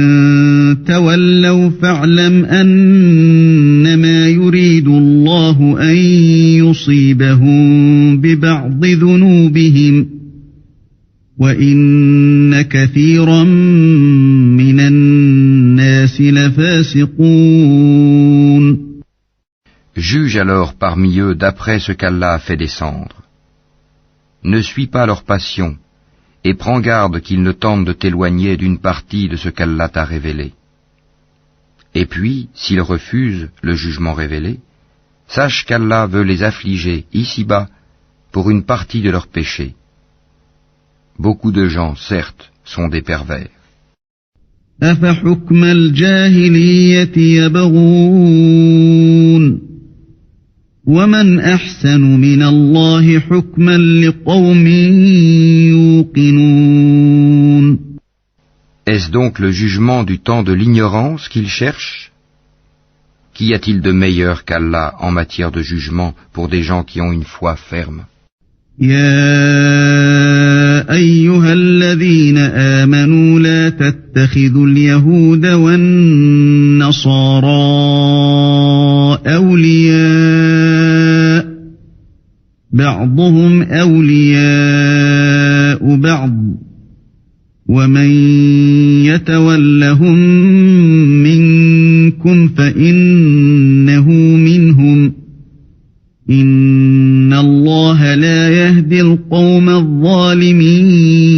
تولوا فاعلم أنما يريد الله أن يصيبهم ببعض ذنوبهم وإن كثيرا من الناس لفاسقون. Juge alors parmi eux d'après ce qu'Allah a fait descendre. Ne suis pas leur passion, et prends garde qu'ils ne tentent de t'éloigner d'une partie de ce qu'Allah t'a révélé. Et puis, s'ils refusent le jugement révélé, sache qu'Allah veut les affliger ici-bas pour une partie de leurs péchés. Beaucoup de gens, certes, sont des pervers. أفحكم الجاهلية يبغون ومن أحسن من الله حكما لقوم يوقنون. Est-ce donc le jugement du temps de l'ignorance qu'ils cherchent? Qu'y a-t-il de meilleur qu'Allah en matière de jugement pour des gens qui ont une foi ferme? يا أيها الذين آمنوا لا تتخذوا اليهود والنصارى أولياء بعضهم أولياء بعض ومن يتولهم منكم فإنه منهم إن الله لا يهدي القوم الظالمين.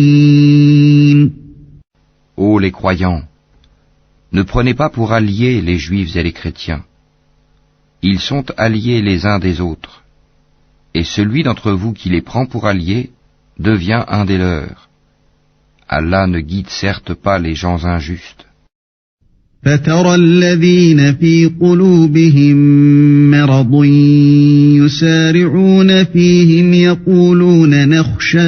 Ô les croyants, ne prenez pas pour alliés les juifs et les chrétiens. Ils sont alliés les uns des autres. Et celui d'entre vous qui les prend pour alliés devient un des leurs. Allah ne guide certes pas les gens injustes. فترى الذين في قلوبهم مرض يسارعون فيهم يقولون نخشى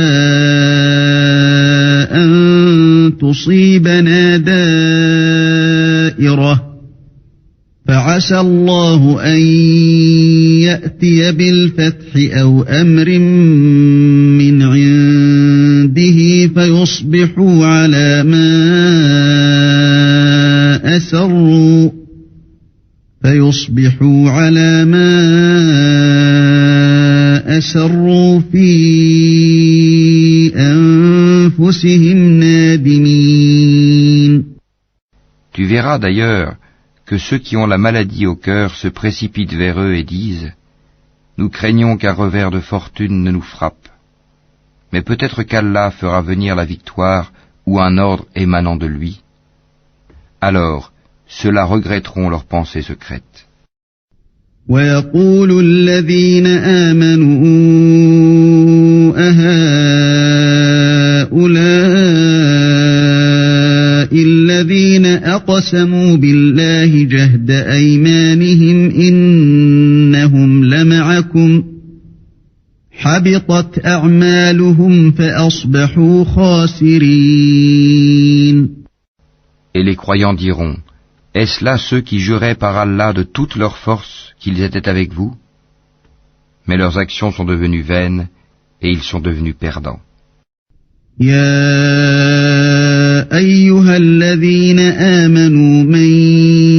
أن تصيبنا دابة الآخرة فعسى الله أن يأتي بالفتح أو أمر من عنده فيصبحوا على ما أسروا في أنفسهم نادمين. Tu verras d'ailleurs que ceux qui ont la maladie au cœur se précipitent vers eux et disent « Nous craignons qu'un revers de fortune ne nous frappe. Mais peut-être qu'Allah fera venir la victoire ou un ordre émanant de lui. » Alors, ceux-là regretteront leurs pensées secrètes. وَيَقُولُ الَّذِينَ آمَنُوا أَهَؤُلَاءِ الَّذِينَ أَقْسَمُوا بِاللَّهِ جَهْدَ أَيْمَانِهِمْ إِنَّهُمْ لَمَعَكُمْ حَبِطَتْ أَعْمَالُهُمْ فَأَصْبَحُوا خَاسِرِينَ. Et les croyants diront, est-ce là ceux qui juraient par Allah de toute leur force qu'ils étaient avec vous? Mais leurs actions sont devenues vaines et ils sont devenus perdants. يا أيها الذين آمنوا من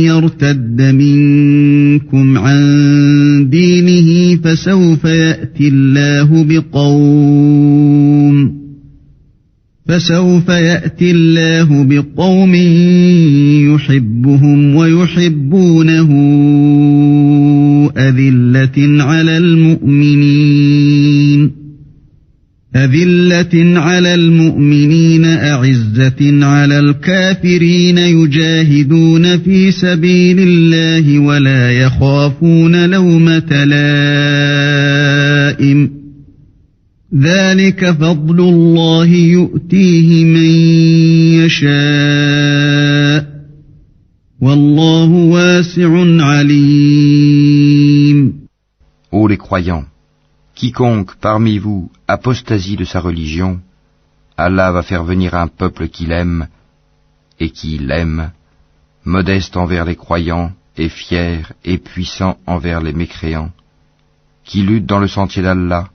يرتد منكم عن دينه فسوف يأتي الله بقوم يحبهم ويحبونه أذلة على المؤمنين أعزة على الكافرين يجاهدون في سبيل الله ولا يخافون لومة لائم ذلك فضل الله يؤتيه من يشاء والله واسع عليم. Ô les croyants, quiconque parmi vous apostasie de sa religion, Allah va faire venir un peuple qu'il aime et qui l'aime, modeste envers les croyants et fier et puissant envers les mécréants, qui lutte dans le sentier d'Allah,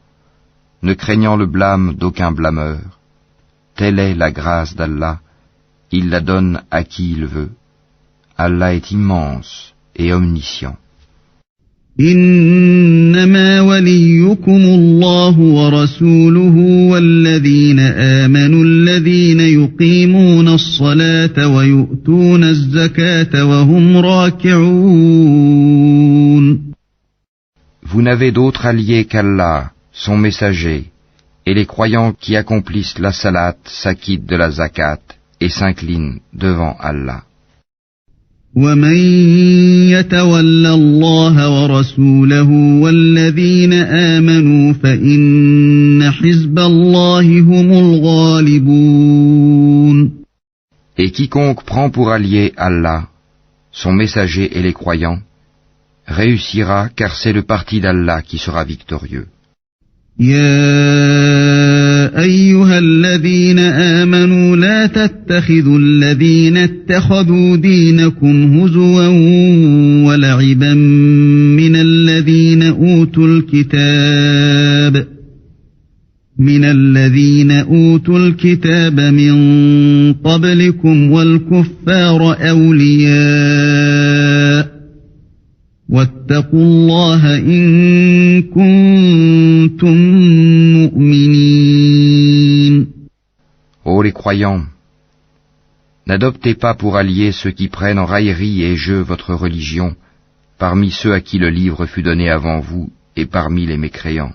ne craignant le blâme d'aucun blâmeur. Telle est la grâce d'Allah, il la donne à qui il veut. Allah est immense et omniscient. إنما وليكم الله ورسوله والذين آمنوا الذين يقيمون الصلاة ويؤتون الزكاة وهم راكعون. Vous n'avez d'autre allié qu'Allah, son messager, et les croyants qui accomplissent la salat s'acquittent de la zakat et s'inclinent devant Allah. ومن يتول الله ورسوله والذين آمنوا فإن حزب الله هم الغالبون. Et quiconque prend pour allié Allah, son messager et les croyants, réussira car c'est le parti d'Allah qui sera victorieux. يا أيها الذين آمنوا لا تتخذوا الذين اتخذوا دينكم هزوا ولعبا من الذين أوتوا الكتاب من قبلكم والكفار أولياء واتقوا الله إن كنتم مؤمنين. Ô les croyants, n'adoptez pas pour alliés ceux qui prennent en raillerie et jeu votre religion, parmi ceux à qui le livre fut donné avant vous et parmi les mécréants.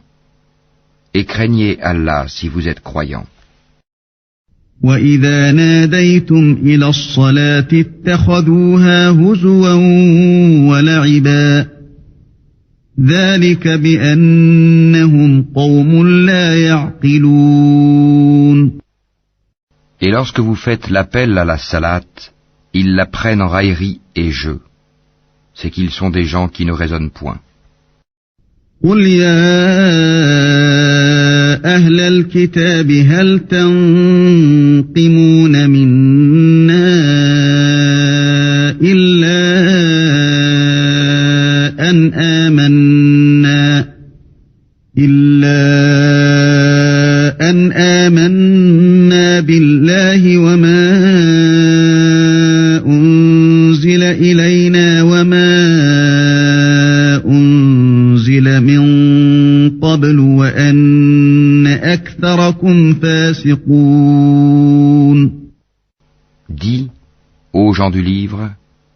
Et craignez Allah si vous êtes croyants. وَإِذَا نَادَيْتُمْ إِلَى الصَّلَاةِ اتَّخَذُوهَا هُزُوًا وَلَعِبًا ذَلِكَ بِأَنَّهُمْ قَوْمٌ لَا يَعْقِلُونَ. Et lorsque vous faites l'appel à la salat, ils la prennent en raillerie et jeu. C'est qu'ils sont des gens qui ne raisonnent point. قُلْ يَا أَهْلَ الْكِتَابِ هَلْ تَنْقِمُونَ مِنَّا إِلَّا أن آمنا بالله وما أنزل إلينا وما أنزل من قبل وأن أكثركم فاسقون. Dis, ô gens du livre,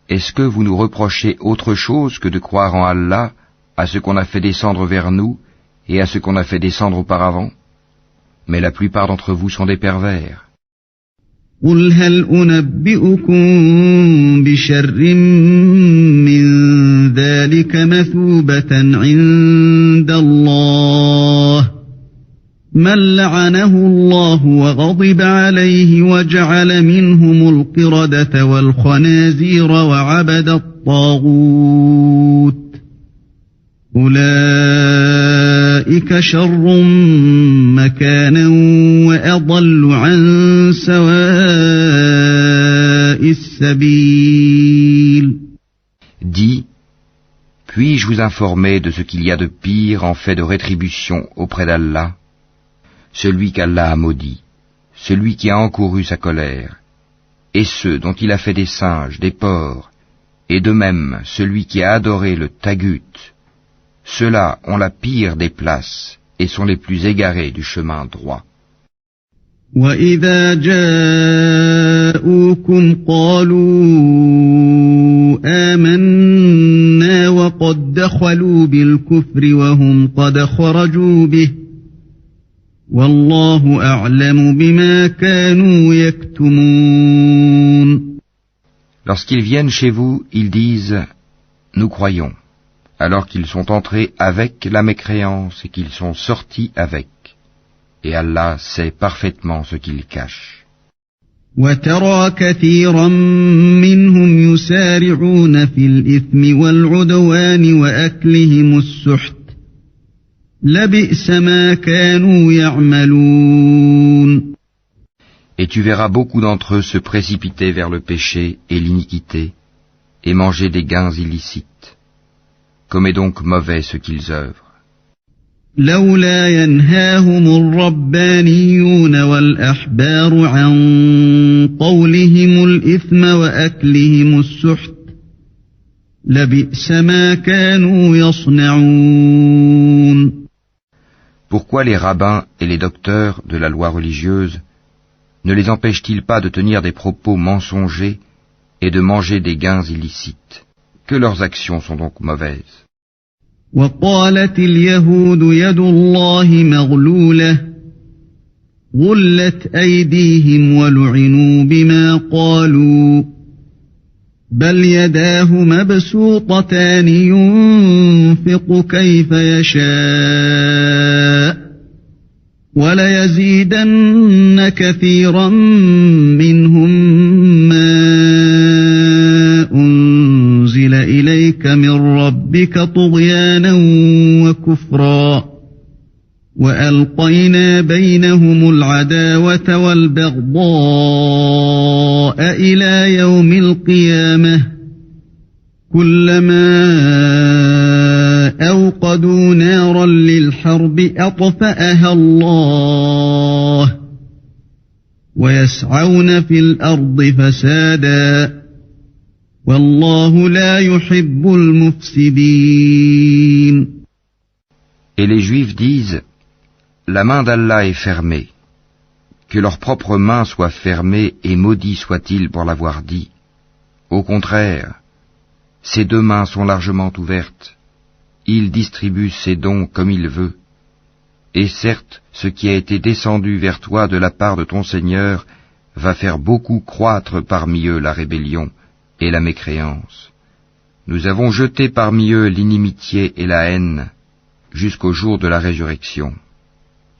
est-ce que vous nous reprochez autre chose que de croire en Allah, à ce qu'on a fait descendre vers nous et à ce qu'on a fait descendre auparavant? Mais la plupart d'entre vous sont des pervers. قُلْ هَلْ أُنَبِّئُكُم بِشَرٍّ مِّن ذَلِكَ مَثُوبَةً عِندَ اللَّهِ مَن لَّعَنَهُ اللَّهُ وَغَضِبَ عَلَيْهِ وَجَعَلَ مِنْهُمُ الْقِرَدَةَ وَالْخَنَازِيرَ وَعَبَدَ الطَّاغُوتَ أُولَئِكَ شَرٌّ مَّكَانًا وَأَضَلُّ عَن سَوَاءِ السَّبِيلِ. Dis, puis-je vous informer de ce qu'il y a de pire en fait de rétribution auprès d'Allah? Celui qu'Allah a maudit, celui qui a encouru sa colère, et ceux dont il a fait des singes, des porcs, et de même celui qui a adoré le tagut, ceux-là ont la pire des places et sont les plus égarés du chemin droit. وَإِذَا جَاءُوكُمْ قَالُوا آمَنَّا وَقَدْ دَخَلُوا بِالْكُفْرِ وَهُمْ قَدْ خَرَجُوا بِهِ وَاللَّهُ أَعْلَمُ بِمَا كَانُوا يَكْتُمُونَ. Lorsqu'ils viennent chez vous, ils disent « Nous croyons », alors qu'ils sont entrés avec la mécréance et qu'ils sont sortis avec. Et Allah sait parfaitement ce qu'ils cachent. وَتَرَى كَثِيرًا مِّنْهُمْ يُسَارِعُونَ فِي الْإِثْمِ وَالْعُدْوَانِ وَأَكْلِهِمُ السُّحْتَ لَبِئْسَ مَا كَانُوا يَعْمَلُونَ. Et tu verras beaucoup d'entre eux se précipiter vers le péché et l'iniquité et manger des gains illicites. Comme est donc mauvais ce qu'ils œuvrent. لولا ينهاهم الربانيون والأحبار عن قولهم الإثم وأكلهم السحت لبئس ما كانوا يصنعون. Pourquoi les rabbins et les docteurs de la loi religieuse ne les empêchent-ils pas de tenir des propos mensongers et de manger des gains illicites? Que leurs actions sont donc mauvaises. وقالت اليهود يد الله مغلولة غلت أيديهم ولعنوا بما قالوا بل يداه مبسوطتان ينفق كيف يشاء وليزيدن كثيرا منهم ما أنزل إليك من ربك طغيانا وكفرا وألقينا بينهم العداوة والبغضاء إلى يوم القيامة كلما أوقدوا نارا للحرب أطفأها الله ويسعون في الأرض فسادا والله لا يحب المفسدين. Et les Juifs disent, la main d'Allah est fermée, que leur propre main soit fermée et maudit soit-il pour l'avoir dit. Au contraire, ses deux mains sont largement ouvertes, il distribue ses dons comme il veut, et certes, ce qui a été descendu vers toi de la part de ton Seigneur va faire beaucoup croître parmi eux la rébellion et la mécréance. Nous avons jeté parmi eux l'inimitié et la haine jusqu'au jour de la résurrection.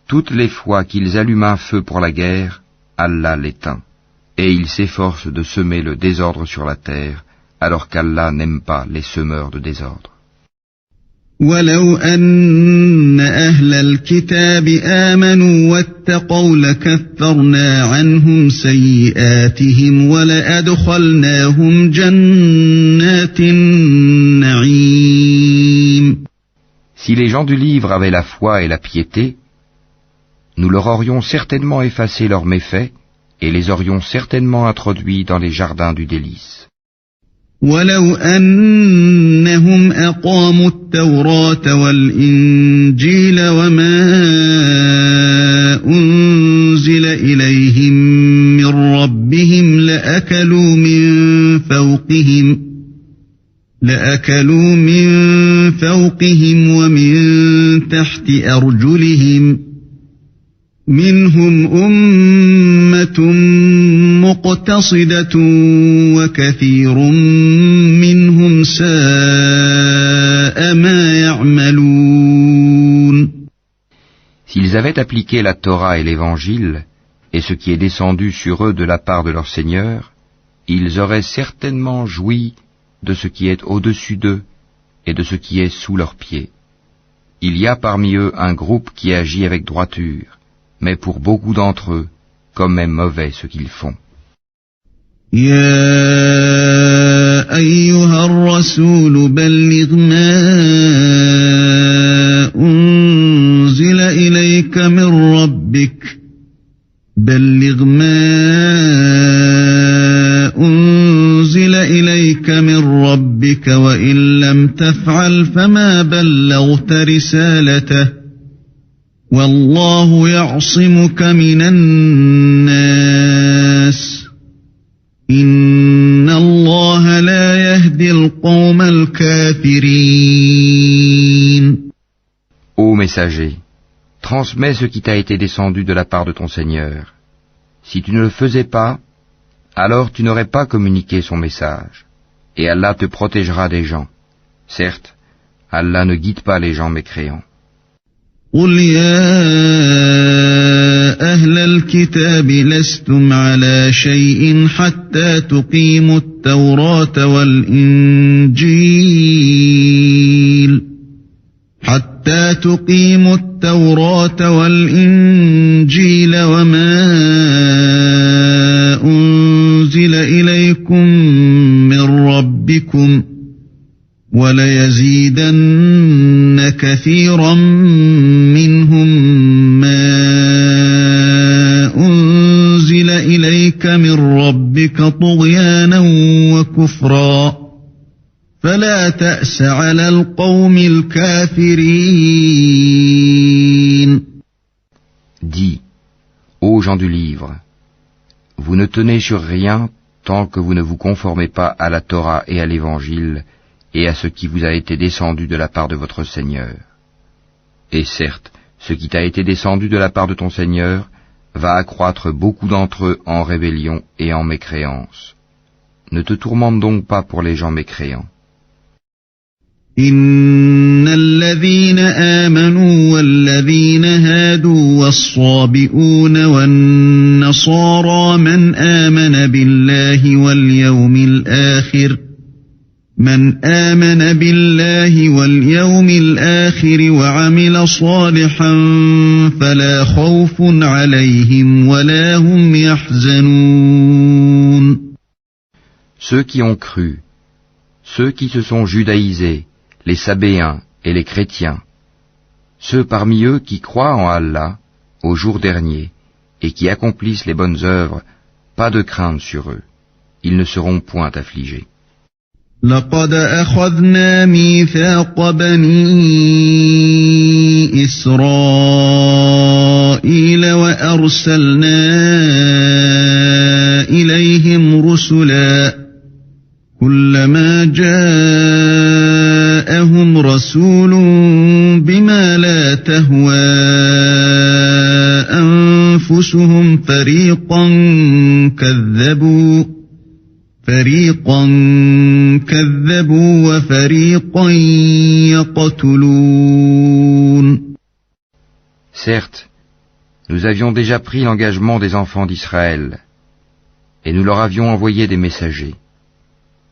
Toutes les fois qu'ils allument un feu pour la guerre, Allah l'éteint, et ils s'efforcent de semer le désordre sur la terre, alors qu'Allah n'aime pas les semeurs de désordre. ولو أن أهل الكتاب آمنوا واتقوا لكفرنا عنهم سيئاتهم ولأدخلناهم جنات النعيم. Si les gens du livre avaient la foi et la piété, nous leur aurions certainement effacé leurs méfaits et les aurions certainement introduits dans les jardins du délice. ولو أنهم أقاموا التوراة والإنجيل وما أنزل إليهم من ربهم لأكلوا من فوقهم ومن تحت أرجلهم منهم أمة مقتصدة وكثير منهم ساء ما يعملون. S'ils avaient appliqué la Torah et l'Évangile, et ce qui est descendu sur eux de la part de leur Seigneur, ils auraient certainement joui de ce qui est au-dessus d'eux et de ce qui est sous leurs pieds. Il y a parmi eux un groupe qui agit avec droiture, mais pour beaucoup d'entre eux, comme est mauvais ce qu'ils font. يا أيها الرسول بلغ ما أنزل إليك من ربك وإن لم تفعل فما بلغت رسالته والله يعصمك من الناس إن الله لا يهدي القوم الكافرين. Ô messager, transmets ce qui t'a été descendu de la part de ton Seigneur. Si tu ne le faisais pas, alors tu n'aurais pas communiqué son message, et Allah te protégera des gens. Certes, Allah ne guide pas les gens mécréants. قل يا أهل الكتاب لستم على شيء حتى تقيموا التوراة والإنجيل وما أنزل إليكم من ربكم وليزيدن كثيرا منهم ما أنزل إليك من ربك طغيانا وكفرا فلا تأس على القوم الكافرين. Dis, ô gens du livre, vous ne tenez sur rien tant que vous ne vous conformez pas à la Torah et à l'Évangile et à ce qui vous a été descendu de la part de votre Seigneur. Et certes, ce qui t'a été descendu de la part de ton Seigneur va accroître beaucoup d'entre eux en rébellion et en mécréance. Ne te tourmente donc pas pour les gens mécréants. إن الذين آمنوا والذين هادوا والصابئون والنصارى من آمن بالله واليوم الآخر وعمل صالحا فلا خوف عليهم ولا هم يحزنون. Ceux qui ont cru, ceux qui se sont judaïsés, les Sabéens et les chrétiens, ceux parmi eux qui croient en Allah, au jour dernier, et qui accomplissent les bonnes œuvres, pas de crainte sur eux. Ils ne seront point affligés. لقد أخذنا ميثاق بني إسرائيل وأرسلنا إليهم رسلا كلما جاءهم رسول بما لا تهوى أنفسهم فريقا كذبوا وفريقا يقتلون. Certes, nous avions déjà pris l'engagement des enfants d'Israël, et nous leur avions envoyé des messagers.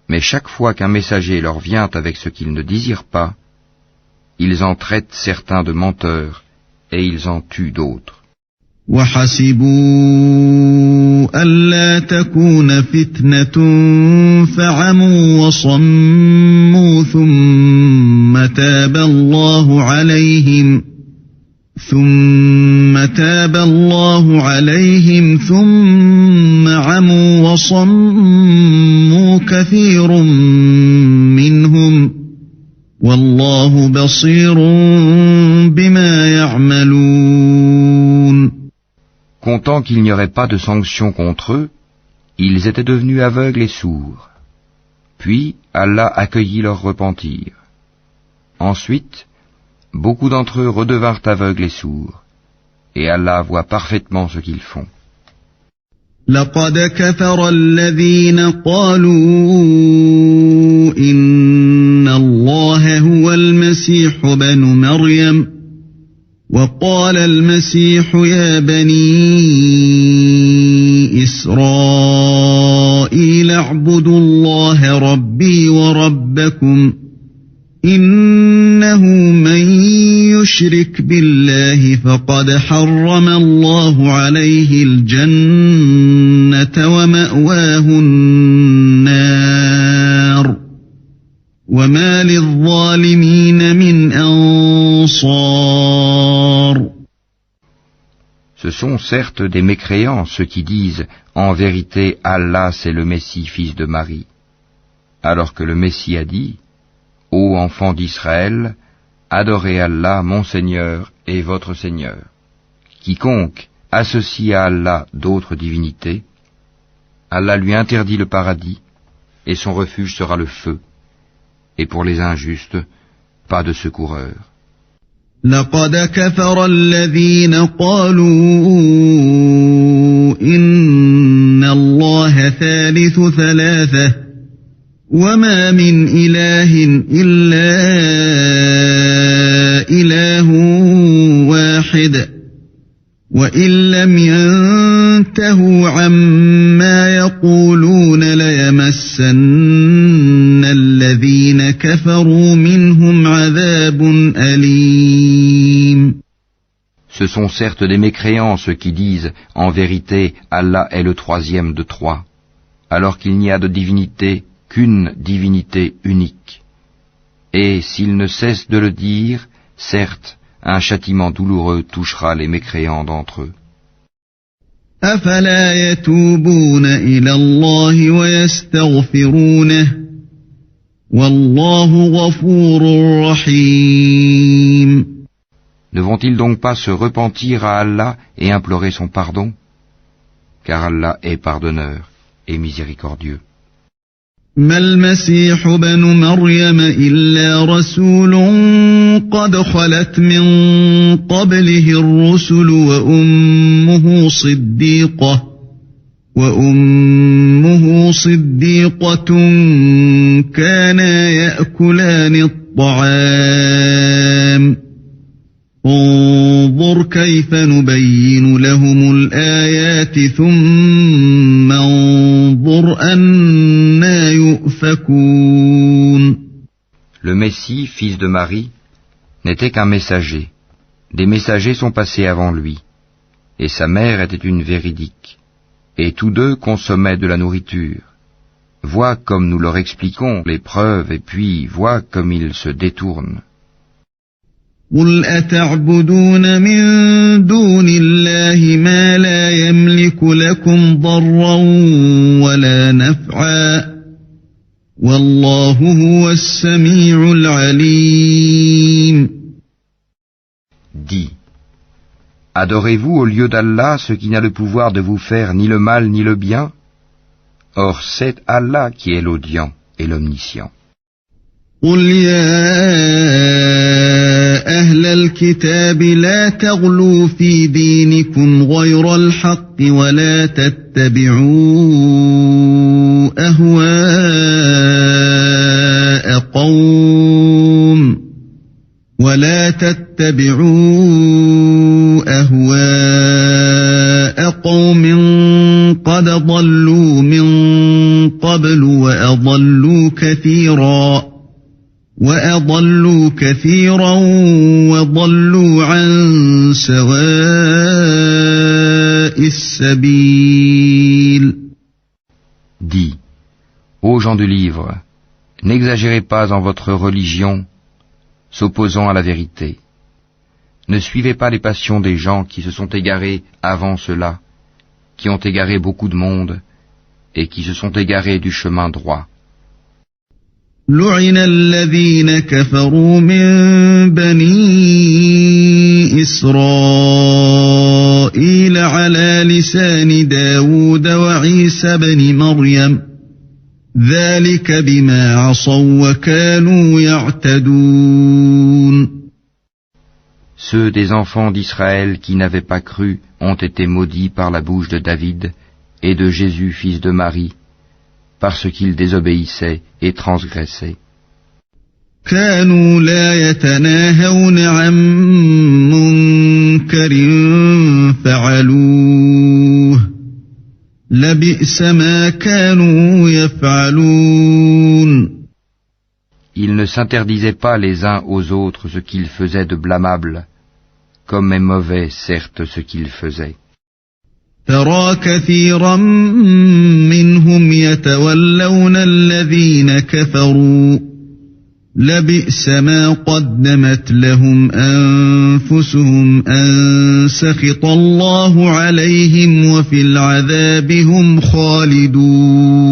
Mais chaque fois qu'un messager leur vient avec ce qu'ils ne désirent pas, ils en traitent certains de menteurs, et ils en tuent d'autres. وحسبوا ألا تكون فتنة فعموا وصموا ثم ثم تاب الله عليهم ثم عموا وصموا كثير منهم والله بصير بما يعملون. Comptant qu'il n'y aurait pas de sanction contre eux, ils étaient devenus aveugles et sourds. Puis Allah accueillit leur repentir. Ensuite, beaucoup d'entre eux redevinrent aveugles et sourds, et Allah voit parfaitement ce qu'ils font. لقد كفر الذين قالوا إن الله هو المسيح ابن مريم وقال المسيح يا بني إسرائيل اعبدوا الله ربي وربكم إنه من يشرك بالله فقد حرم الله عليه الجنة ومأواه النار وما للظالمين من أنصار. Ce sont certes des mécréants ceux qui disent « En vérité, Allah c'est le Messie, fils de Marie », alors que le Messie a dit « Ô enfants d'Israël, adorez Allah, mon Seigneur et votre Seigneur. Quiconque associe à Allah d'autres divinités, Allah lui interdit le paradis, et son refuge sera le feu. Et pour les injustes, pas de secoureur. لقد كفر الذين قالوا إن الله ثالث ثلاثة وما من إله إلا إله واحد وإن لم ينتهوا عما يقولون ليمسن الذين كفروا منهم عذاب أليم. Ce sont certes des mécréants ceux qui disent « En vérité, Allah est le troisième de trois », alors qu'il n'y a de divinité qu'une divinité unique. Et s'ils ne cessent de le dire, certes, un châtiment douloureux touchera les mécréants d'entre eux. أفلا يتوبون إلى الله ويستغفرونه والله غفور رحيم. Ne vont-ils donc pas se repentir à Allah et implorer son pardon? Car Allah est pardonneur et miséricordieux. ما المسيح ابن مريم إلا رسول قد خلت من قبله الرسل وأمه صديقة كانا يأكلان الطعام انظر كيف نبين لهم الآيات ثم انظر أنى يؤفكون. Le Messie, fils de Marie, n'était qu'un messager. Des messagers sont passés avant lui, et sa mère était une véridique. Et tous deux consommaient de la nourriture. Vois comme nous leur expliquons les preuves, et puis vois comme ils se détournent. قل أتعبدون من دون الله ما لا يملك لكم ضرا ولا نفعا والله هو السميع العليم. Dis, adorez-vous au lieu d'Allah ce qui n'a le pouvoir de vous faire ni le mal ni le bien? Or c'est Allah qui est l'audient et l'omniscient. قل يا أهل الكتاب لا تغلوا في دينكم غير الحق ولا تتبعوا أهواء قوم قد ضلوا من قبل وأضلوا كثيرا وضلوا عن سواء السبيل. Dis, ô gens du livre, n'exagérez pas en votre religion s'opposant à la vérité. Ne suivez pas les passions des gens qui se sont égarés avant cela, qui ont égaré beaucoup de monde, et qui se sont égarés du chemin droit. لعن الذين كفروا من بني إسرائيل على لسان داود وعيسى بن مريم ذلك بما عصوا وكانوا يعتدون. Ceux des enfants d'Israël qui n'avaient pas cru ont été maudits par la bouche de David et de Jésus fils de Marie, parce qu'ils désobéissaient et transgressaient. كانوا لا يتناهون عن منكر فعلوه لبئس ما كانوا يفعلون. Ils ne s'interdisaient pas les uns aux autres ce qu'ils faisaient de blâmable, comme est mauvais certes ce qu'ils faisaient. ترى كثيرا منهم يتولون الذين كفروا لبئس ما قدمت لهم أنفسهم أن سخط الله عليهم وفي العذاب هم خالدون.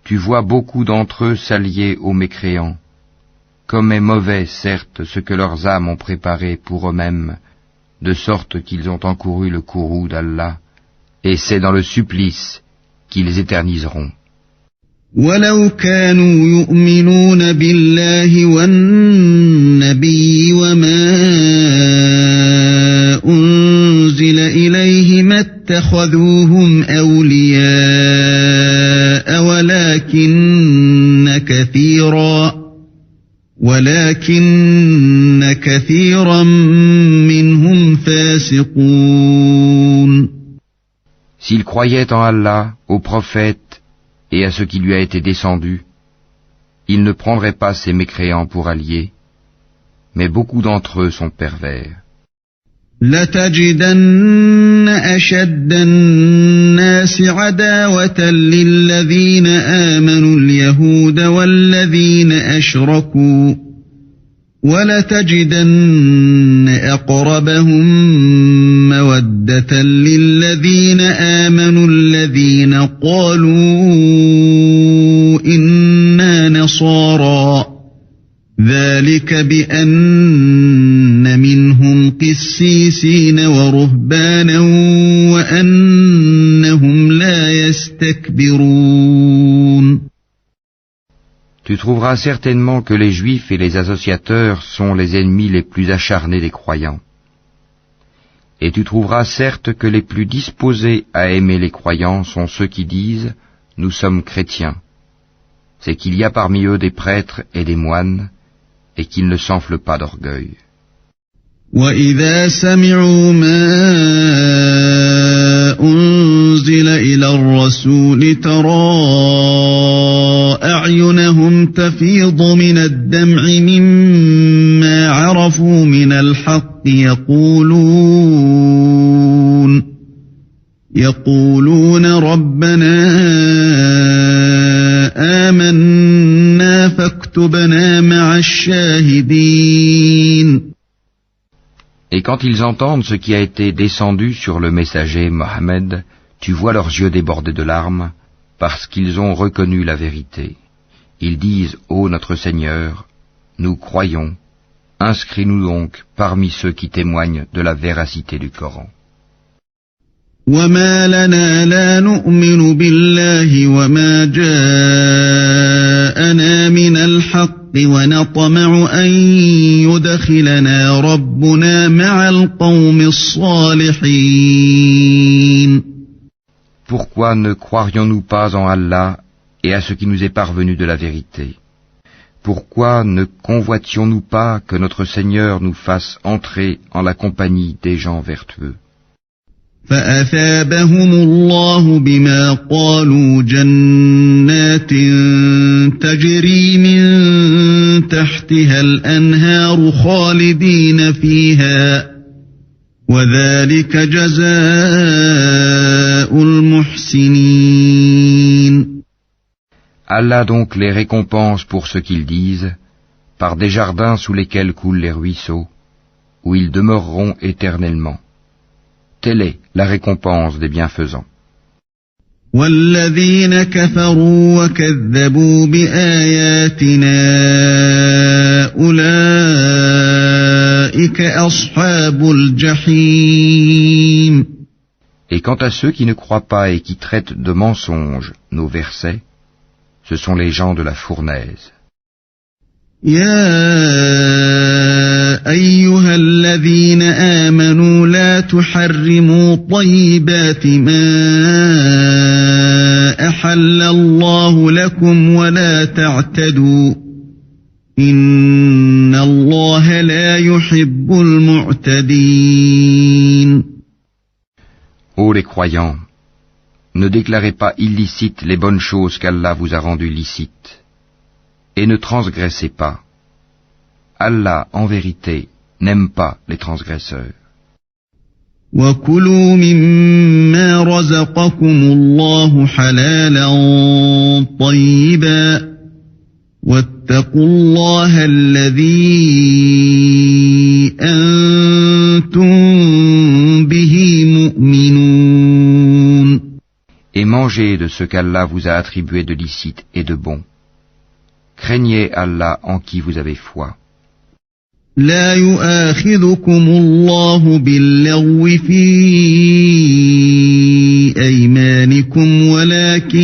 Tu vois beaucoup d'entre eux s'allier aux mécréants, comme est mauvais certes ce que leurs âmes ont préparé pour eux-mêmes, de sorte qu'ils ont encouru le courroux d'Allah, et c'est dans le supplice qu'ils éterniseront. وَلَوْ كَانُوا يُؤْمِنُونَ بِاللَّهِ وَالنَّبِيِّ وَمَا أُنزِلَ إِلَيْهِ مَا اتَّخَذُوهُمْ أَوْلِيَاءَ وَلَكِنَّ كَثِيرًا مِّنْهُمْ فَاسِقُونَ. S'ils croyaient en Allah, aux prophètes et à ce qui lui a été descendu, ils ne prendraient pas ces mécréants pour alliés, mais beaucoup d'entre eux sont pervers. لَتَجِدَنَّ أَشَدَّ النَّاسِ عَدَاوَةً لِلَّذِينَ آمَنُوا الْيَهُودَ وَالَّذِينَ أَشْرَكُوا وَلَتَجِدَنَّ أَقْرَبَهُم مَّوَدَّةً لِلَّذِينَ آمَنُوا الَّذِينَ قَالُوا إِنَّا نَصَارَىٰ ذَلِكَ بِأَنَّ مِنْهُمْ قِسِّيسِينَ وَرُهْبَانًا وَأَنَّهُمْ لَا يَسْتَكْبِرُونَ. Tu trouveras certainement que les Juifs et les associateurs sont les ennemis les plus acharnés des croyants. Et tu trouveras certes que les plus disposés à aimer les croyants sont ceux qui disent « Nous sommes chrétiens ». C'est qu'il y a parmi eux des prêtres et des moines, et qu'ils ne s'enflent pas d'orgueil. وَإِذَا سَمِعُوا مَا أُنزِلَ إِلَى الرَّسُولِ تَرَىٰ أَعْيُنَهُمْ تَفِيضُ مِنَ الدَّمْعِ مِمَّا عَرَفُوا مِنَ الْحَقِّ يَقُولُونَ رَبَّنَا آمَنَّا فَاكْتُبْنَا مَعَ الشَّاهِدِينَ. Et quand ils entendent ce qui a été descendu sur le messager Mohammed, tu vois leurs yeux débordés de larmes, parce qu'ils ont reconnu la vérité. Ils disent, ô notre Seigneur, nous croyons, inscris-nous donc parmi ceux qui témoignent de la véracité du Coran. وَمَا لَنَا لَا نُؤْمِنُ بِاللَّهِ وَمَا جَاءَنَا مِنَ الْحَقِّ وَنَطْمَعُ أَن يُدْخِلَنَا رَبُّنَا مَعَ الْقَوْمِ الصَّالِحِينَ. Pourquoi ne croirions-nous pas en Allah et à ce qui nous est parvenu de la vérité? Pourquoi ne convoitions-nous pas que notre Seigneur nous fasse entrer en la compagnie des gens vertueux? فَأَثَابَهُمُ اللَّهُ بِمَا قَالُوا جَنَّاتٍ تَجْرِي مِن تَحْتِهَا الْأَنْهَارُ خَالِدِينَ فِيهَا وَذَلِكَ جَزَاءُ الْمُحْسِنِينَ. Allah donc les récompense pour ce qu'ils disent, par des jardins sous lesquels coulent les ruisseaux, où ils demeureront éternellement. Telle est la récompense des bienfaisants. والذين كفروا وكذبوا بآياتنا أولئك أصحاب الجحيم. Et quant à ceux qui ne croient pas et qui traitent de mensonges nos versets, ce sont les gens de la fournaise. يا أيها الذين آمنوا لا تحرموا طيبات ما أحل الله لكم ولا تعتدوا إن الله لا يحب المعتدين. Ô les croyants, ne déclarez pas illicites les bonnes choses qu'Allah vous a rendues licites, et ne transgressez pas. Allah, en vérité, n'aime pas les transgresseurs. وَكُلُوا مِمَّا رَزَقَكُمُ اللَّهُ حَلَالًا طَيِّبًا وَاتَّقُوا اللَّهَ الَّذِي أَنْتُمْ بِهِ مُؤْمِنُونَ. Et mangez de ce qu'Allah vous a attribué de licite et de bon. Craignez Allah en qui vous avez foi. لا يؤاخذكم الله باللغو في أيمانكم ولكن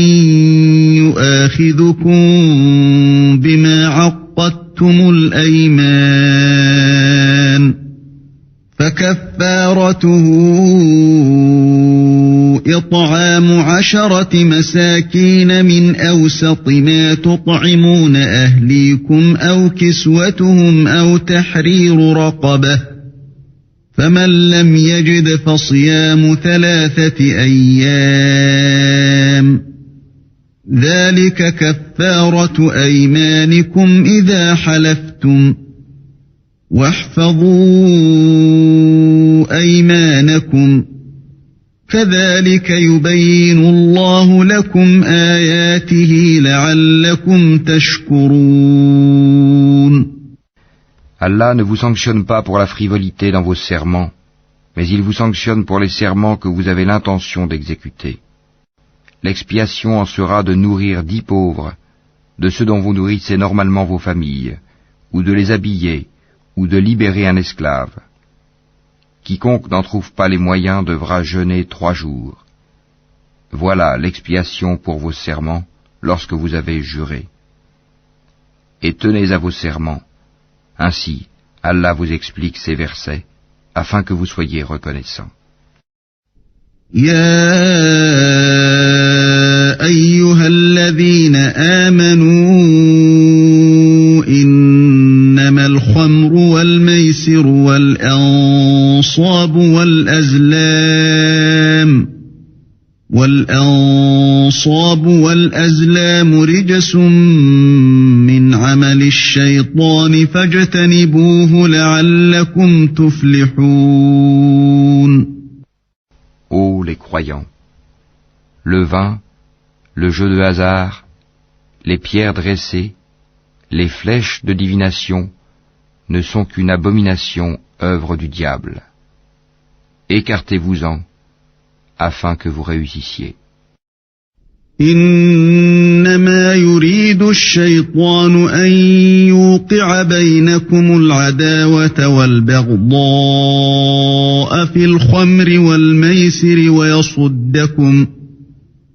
يؤاخذكم بما عقدتم الأيمان فكفارته إطعام 10 مساكين من أوسط ما تطعمون أهليكم أو كسوتهم أو تحرير رقبة فمن لم يجد فصيام 3 أيام ذلك كفارة أيمانكم إذا حلفتم واحفظوا أيمانكم كذلك يبين الله لكم آياته لعلكم تشكرون. Allah ne vous sanctionne pas pour la frivolité dans vos serments, mais il vous sanctionne pour les serments que vous avez l'intention d'exécuter. L'expiation en sera de nourrir 10 pauvres, de ceux dont vous nourrissez normalement vos familles, ou de les habiller, ou de libérer un esclave. Quiconque n'en trouve pas les moyens devra jeûner 3 jours. Voilà l'expiation pour vos serments lorsque vous avez juré. Et tenez à vos serments. Ainsi, Allah vous explique ces versets, afin que vous soyez reconnaissants. يا أيها الذين آمنوا إنما الخمر والميسر والأنصاب والأزلام رجس من عمل الشيطان فاجتنبوه لعلكم تفلحون. Ô les croyants, le vin, le jeu de hasard, les pierres dressées, les flèches de divination ne sont qu'une abomination, œuvre du diable. Écartez-vous-en, afin que vous réussissiez. إنما يريد الشيطان أن يوقع بينكم العداوة والبغضاء في الخمر والميسر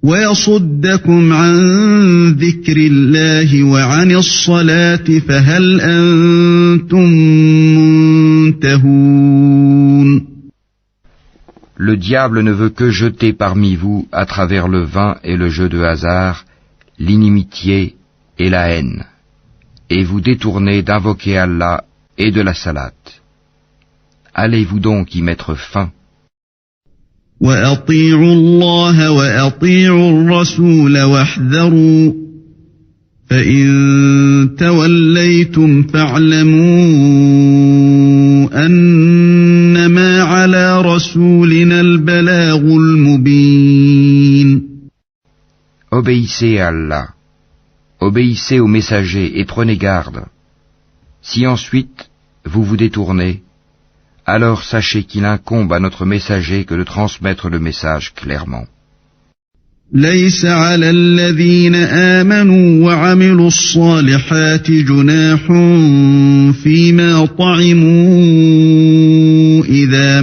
ويصدكم عن ذكر الله وعن الصلاة فهل أنتم منتهون. Le diable ne veut que jeter parmi vous, à travers le vin et le jeu de hasard, l'inimitié et la haine, et vous détourner d'invoquer Allah et de la salate. Allez-vous donc y mettre fin. وَأَطِيعُوا اللَّهَ وَأَطِيعُوا الرَّسُولَ وَاحْذَرُوا فَإِن تَوَلَّيْتُمْ فَاعْلَمُوا أَنَّمَا عَلَى رَسُولِنَا الْبَلَاغُ الْمُبِينُ. Obéissez à Allah, obéissez aux messagers et prenez garde. Si ensuite vous vous détournez, alors sachez qu'il incombe à notre messager que de transmettre le message clairement. ليس على الذين آمنوا وعملوا الصالحات جناح فيما طعموا إذا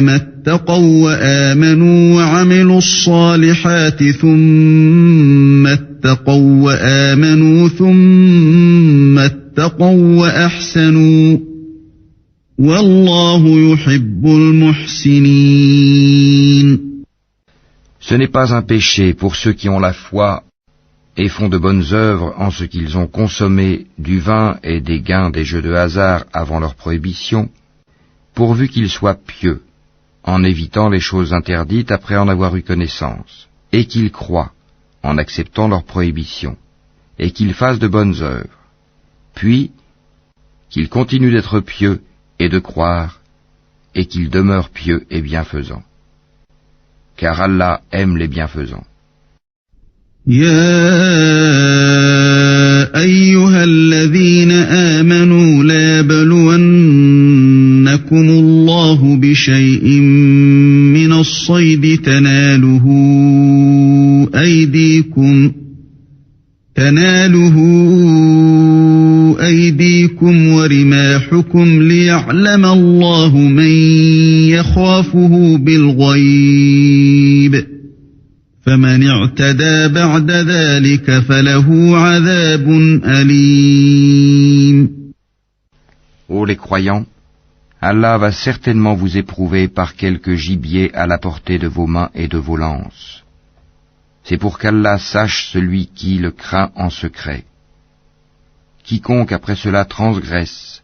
ما اتقوا وآمنوا وعملوا الصالحات ثم اتقوا وآمنوا ثم اتقوا وأحسنوا والله يحب المحسنين. Ce n'est pas un péché pour ceux qui ont la foi et font de bonnes œuvres en ce qu'ils ont consommé du vin et des gains des jeux de hasard avant leur prohibition, pourvu qu'ils soient pieux, en évitant les choses interdites après en avoir eu connaissance, et qu'ils croient, en acceptant leur prohibition, et qu'ils fassent de bonnes œuvres, puis qu'ils continuent d'être pieux et de croire, et qu'ils demeurent pieux et bienfaisants. Car Allah aime les bienfaisants. يا أيها الذين آمنوا لا يبلونكم الله بشيء من الصيد تناله أيديكم ورماحكم ليعلم الله من يخافه بالغيب فمن اعتدى بعد ذلك فله عذاب أليم. Ô les croyants, Allah va certainement vous éprouver par quelque gibier à la portée de vos mains et de vos lances. C'est pour qu'Allah sache celui qui le craint en secret. Quiconque après cela transgresse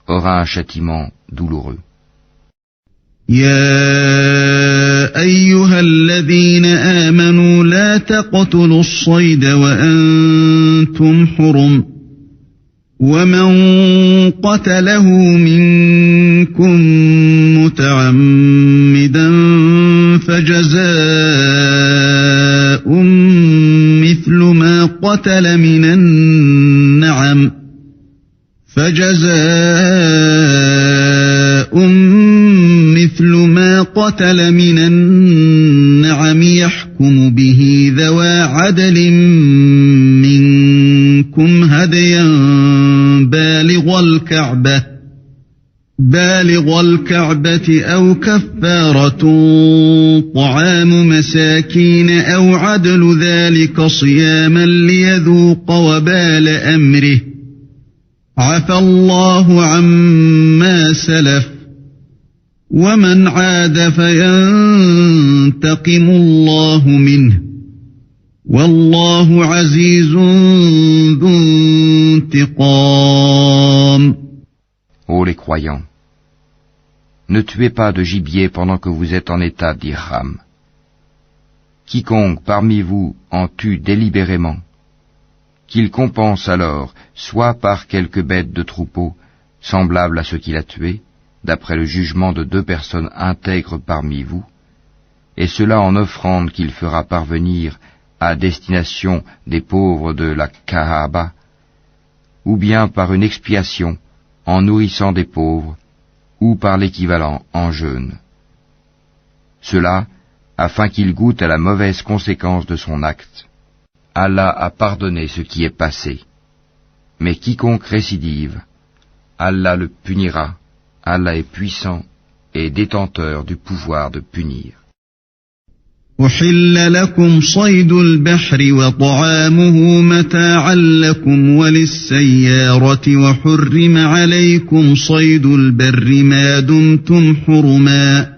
aura un châtiment douloureux. يا أيها الذين آمنوا لا تقتلوا الصيد وأنتم حرم ومن قتله منكم متعمدا فجزاء مثل ما قتل من النعم يحكم به ذوى عدل منكم هديا بالغ الكعبة أو كفارة طعام مساكين أو عدل ذلك صياما ليذوق وبال أمره عفى الله عما سلف ومن عاد فينتقم الله منه والله عزيز ذو انتقام. Ô les croyants, ne tuez pas de gibier pendant que vous êtes en état d'ihram. Quiconque parmi vous en tue délibérément, qu'il compense alors soit par quelque bête de troupeau semblable à ce qu'il a tué, d'après le jugement de 2 personnes intègres parmi vous, et cela en offrande qu'il fera parvenir à destination des pauvres de la Kaaba, ou bien par une expiation en nourrissant des pauvres, ou par l'équivalent en jeûne. Cela, afin qu'il goûte à la mauvaise conséquence de son acte. Allah a pardonné ce qui est passé. Mais quiconque récidive, Allah le punira. Allah est puissant et détenteur du pouvoir de punir. أحل لكم صيد البحر وطعامه متاعا لكم وللسيارة وحرم عليكم صيد البر ما دمتم حرما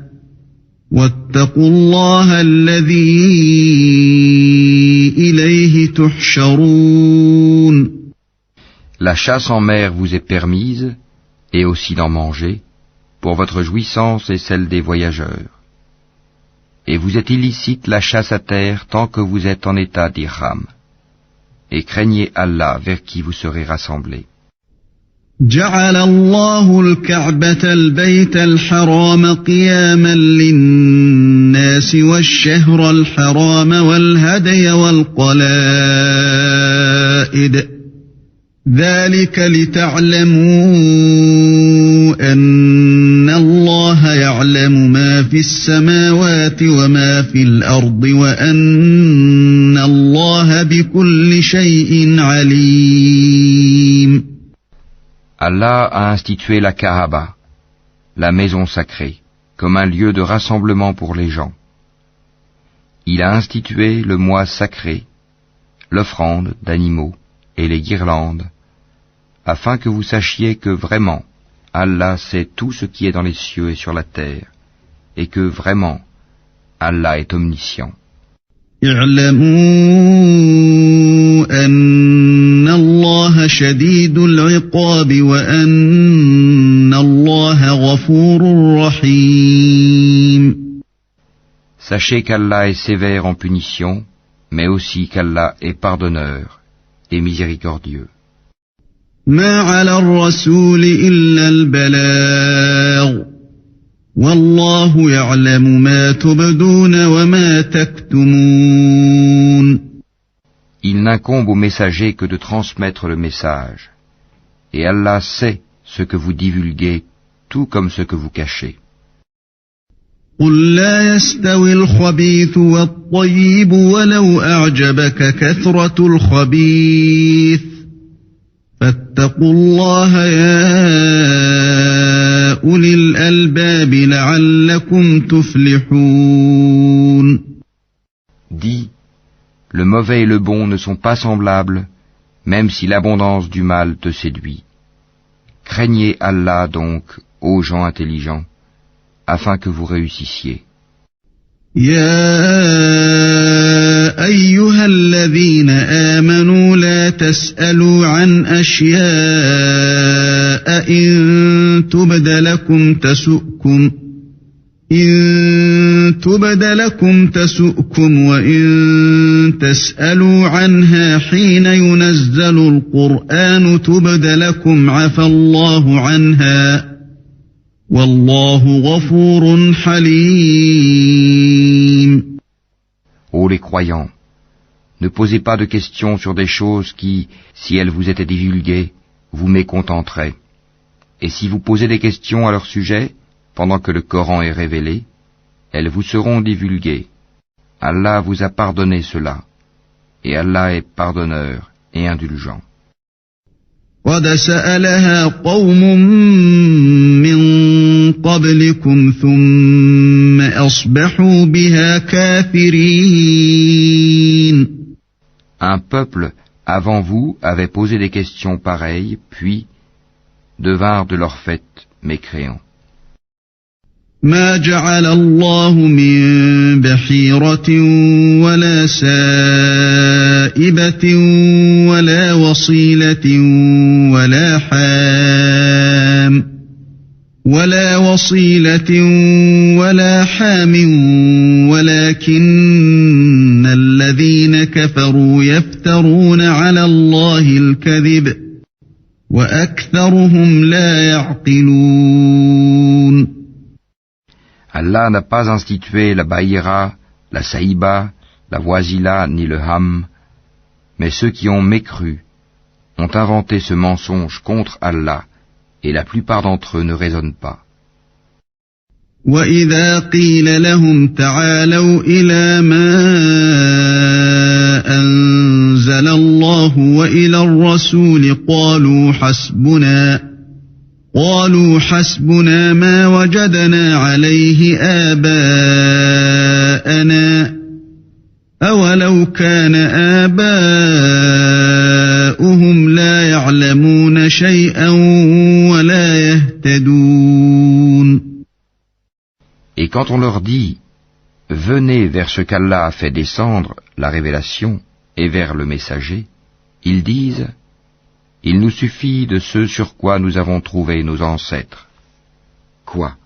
واتقوا الله الذي إليه تحشرون. La chasse en mer vous est permise, et aussi d'en manger, pour votre jouissance et celle des voyageurs. Et vous êtes illicite la chasse à terre tant que vous êtes en état d'ihram. Et craignez Allah vers qui vous serez rassemblés. جعل الله الكعبة البيت الحرام قياما للناس والشهر الحرام والهدي والقلائد ذلك لتعلموا أن الله يعلم ما في السماوات وما في الأرض وأن الله بكل شيء عليم. Allah a institué la Kaaba, la maison sacrée, comme un lieu de rassemblement pour les gens. Il a institué le mois sacré, l'offrande d'animaux et les guirlandes, afin que vous sachiez que vraiment, Allah sait tout ce qui est dans les cieux et sur la terre, et que vraiment, Allah est omniscient. اعلموا أن الله شديد العقاب وأن الله غفور رحيم. Sachez qu'Allah est sévère en punition, mais aussi qu'Allah est pardonneur et miséricordieux. ما على الرسول إلا البلاغ والله يعلم ما تبدون وما تكتمون. Il n'incombe au messager que de transmettre le message, et Allah sait ce que vous divulguez, tout comme ce que vous cachez. قل لا يستوي الخبيث والطيب ولو أعجبك كثرة الخبيث فاتقوا الله يا أولي الألباب لعلكم تفلحون. Dis, le mauvais et le bon ne sont pas semblables, même si l'abondance du mal te séduit. Craignez Allah donc, ô gens intelligents, afin que vous réussissiez. يا أيها الذين آمنوا لا تسألوا عن أشياء إن تبد لكم تسؤكم وإن تسألوا عنها حين ينزل القرآن تبد لكم عفى الله عنها والله غفور حليم. Ô les croyants, ne posez pas de questions sur des choses qui, si elles vous étaient divulguées, vous mécontenteraient. Et si vous posez des questions à leur sujet, pendant que le Coran est révélé, elles vous seront divulguées. Allah vous a pardonné cela, et Allah est pardonneur et indulgent. قد سألها قوم من قبلكم ثم أصبحوا بها كافرين. Un peuple avant vous avait posé des questions pareilles, puis devinrent de leur fait mécréants. ما جعل الله من بحيرة ولا سائبة ولا وصيلة ولا حام ولكن الذين كفروا يفترون على الله الكذب وأكثرهم لا يعقلون. Allah n'a pas institué la Bahira, la Saïba, la Wasila ni le Ham, mais ceux qui ont mécru ont inventé ce mensonge contre Allah, et la plupart d'entre eux ne raisonnent pas. وَإِذَا قِيلَ لَهُمْ تَعَالَوْا إِلَى مَا أَنزَلَ اللَّهُ وَإِلَى الرَّسُولِ قالوا حسبنا ما وجدنا عليه آباءنا أولو كان آباؤهم لا يعلمون شيئا ولا يهتدون. Et quand on leur dit « Venez vers ce qu'Allah a fait descendre, la révélation, et vers le messager », ils disent « Il nous suffit de ce sur quoi nous avons trouvé nos ancêtres. » Quoi?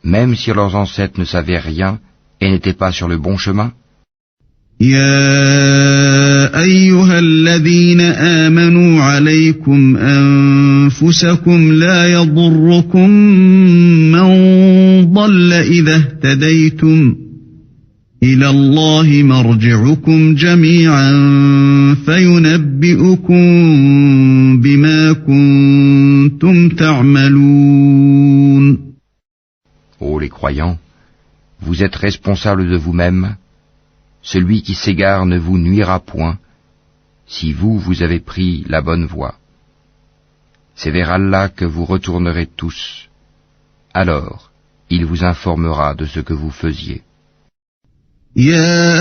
Même si leurs ancêtres ne savaient rien et n'étaient pas sur le bon chemin? يا أيها الذين آمنوا عليكم أنفسكم لا يضركم من ضل إذا اهتديتم إلى الله مرجعكم جميعا فينبئكم بما كنتم تعملون. Ô les croyants, vous êtes responsables de vous-mêmes. Celui qui s'égare ne vous nuira point, si vous avez pris la bonne voie. C'est vers Allah que vous retournerez tous. Alors, il vous informera de ce que vous faisiez. يا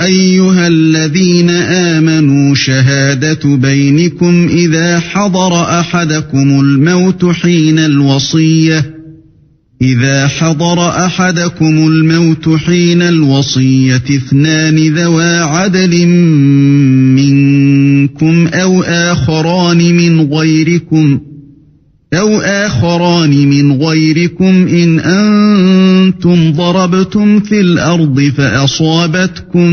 أيها الذين آمنوا شهادة بينكم إذا حضر أحدكم الموت حين الوصية اثنان ذوى عدل منكم أو آخران من غيركم إن أنتم ضربتم في الأرض فأصابتكم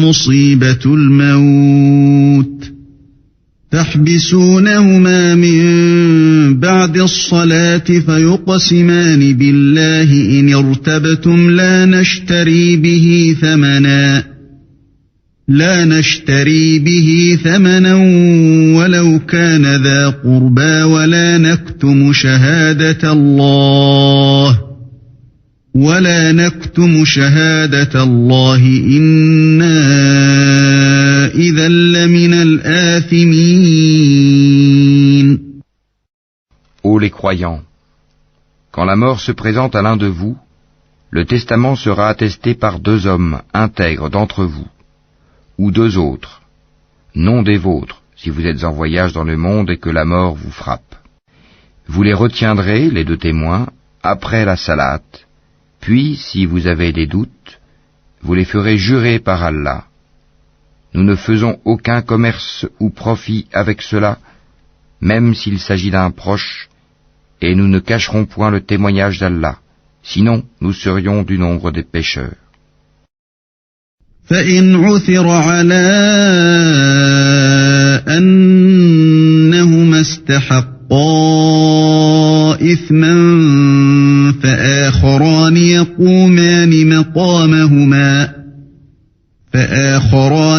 مصيبة الموت تحبسونهما من بعد الصلاة فيقسمان بالله إن ارتبتم لا نشتري به ثمنا ولو كان ذا قربى ولا نكتم شهادة الله إنا إذا لمن الآثمين. Ô les croyants, quand la mort se présente à l'un de vous, le testament sera attesté par 2 hommes intègres d'entre vous, ou 2 autres, non des vôtres, si vous êtes en voyage dans le monde et que la mort vous frappe. Vous les retiendrez, les 2 témoins, après la salate, puis, si vous avez des doutes, vous les ferez jurer par Allah. Nous ne faisons aucun commerce ou profit avec cela, même s'il s'agit d'un proche, et nous ne cacherons point le témoignage d'Allah, sinon nous serions du nombre des pécheurs. فإن عثر على أنهما استحقا إثما فآخران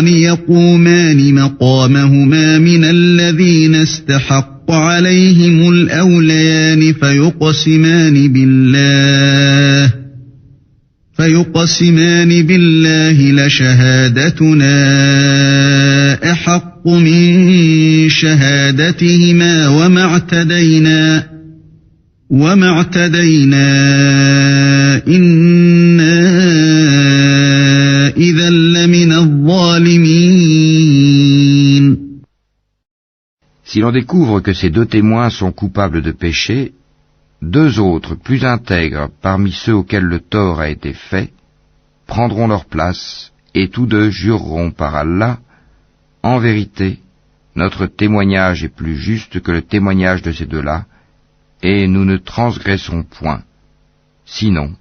يقومان مقامهما من الذين استحق عليهم الأوليان فيقسمان بالله لشهادتنا أحق من شهادتهما وما اعتدينا إنا إذا لمن الظالمين. Si l'on découvre que ces 2 témoins sont coupables de péché, 2 autres plus intègres parmi ceux auxquels le tort a été fait prendront leur place et tous 2 jureront par Allah, en vérité, notre témoignage est plus juste que le témoignage de ces 2-là, et nous ne transgressons point. Sinon,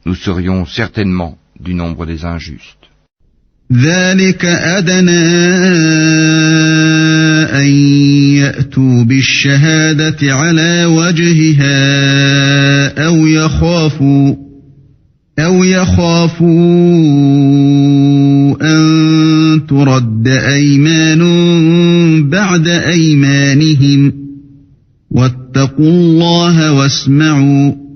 nous serions certainement du nombre des injustes. ذلك أدنى أن يأتوا بالشهادة على وجهها أو يخافوا أن ترد أيمان بعد أيمانهم واتقوا الله واسمعوا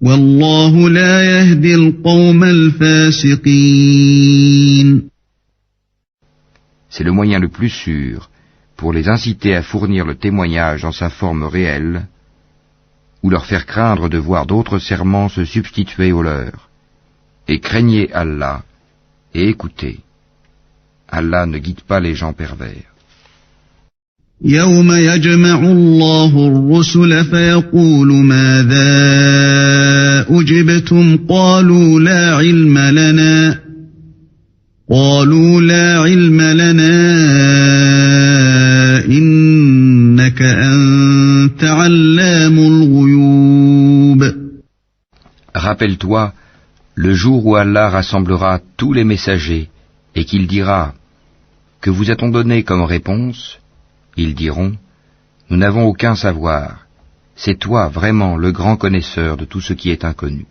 والله لا يهدي القوم الفاسقين. C'est le moyen le plus sûr pour les inciter à fournir le témoignage dans sa forme réelle, ou leur faire craindre de voir d'autres serments se substituer aux leurs. Et craignez Allah, et écoutez. Allah ne guide pas les gens pervers. يوم يجمع الله الرسل فيقول ماذا أجبتم قالوا لا علم لنا إنك أنت علام الغيوب. Rappelle-toi, Le jour où Allah rassemblera tous les messagers et qu'il dira « Que vous a-t-on donné comme réponse ?» Ils diront « Nous n'avons aucun savoir. C'est toi vraiment le grand connaisseur de tout ce qui est inconnu. »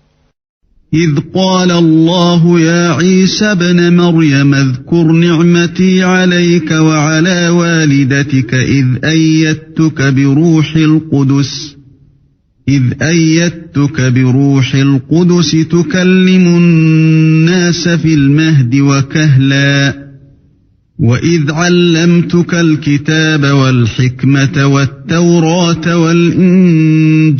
إذ قال الله يا عيسى ابن مريم اذكر نعمتي عليك وعلى والدتك إذ أيدتك بروح القدس تكلم الناس في المهد وكهلا وإذ علمتك الكتاب والحكمة والتوراة والإنجيل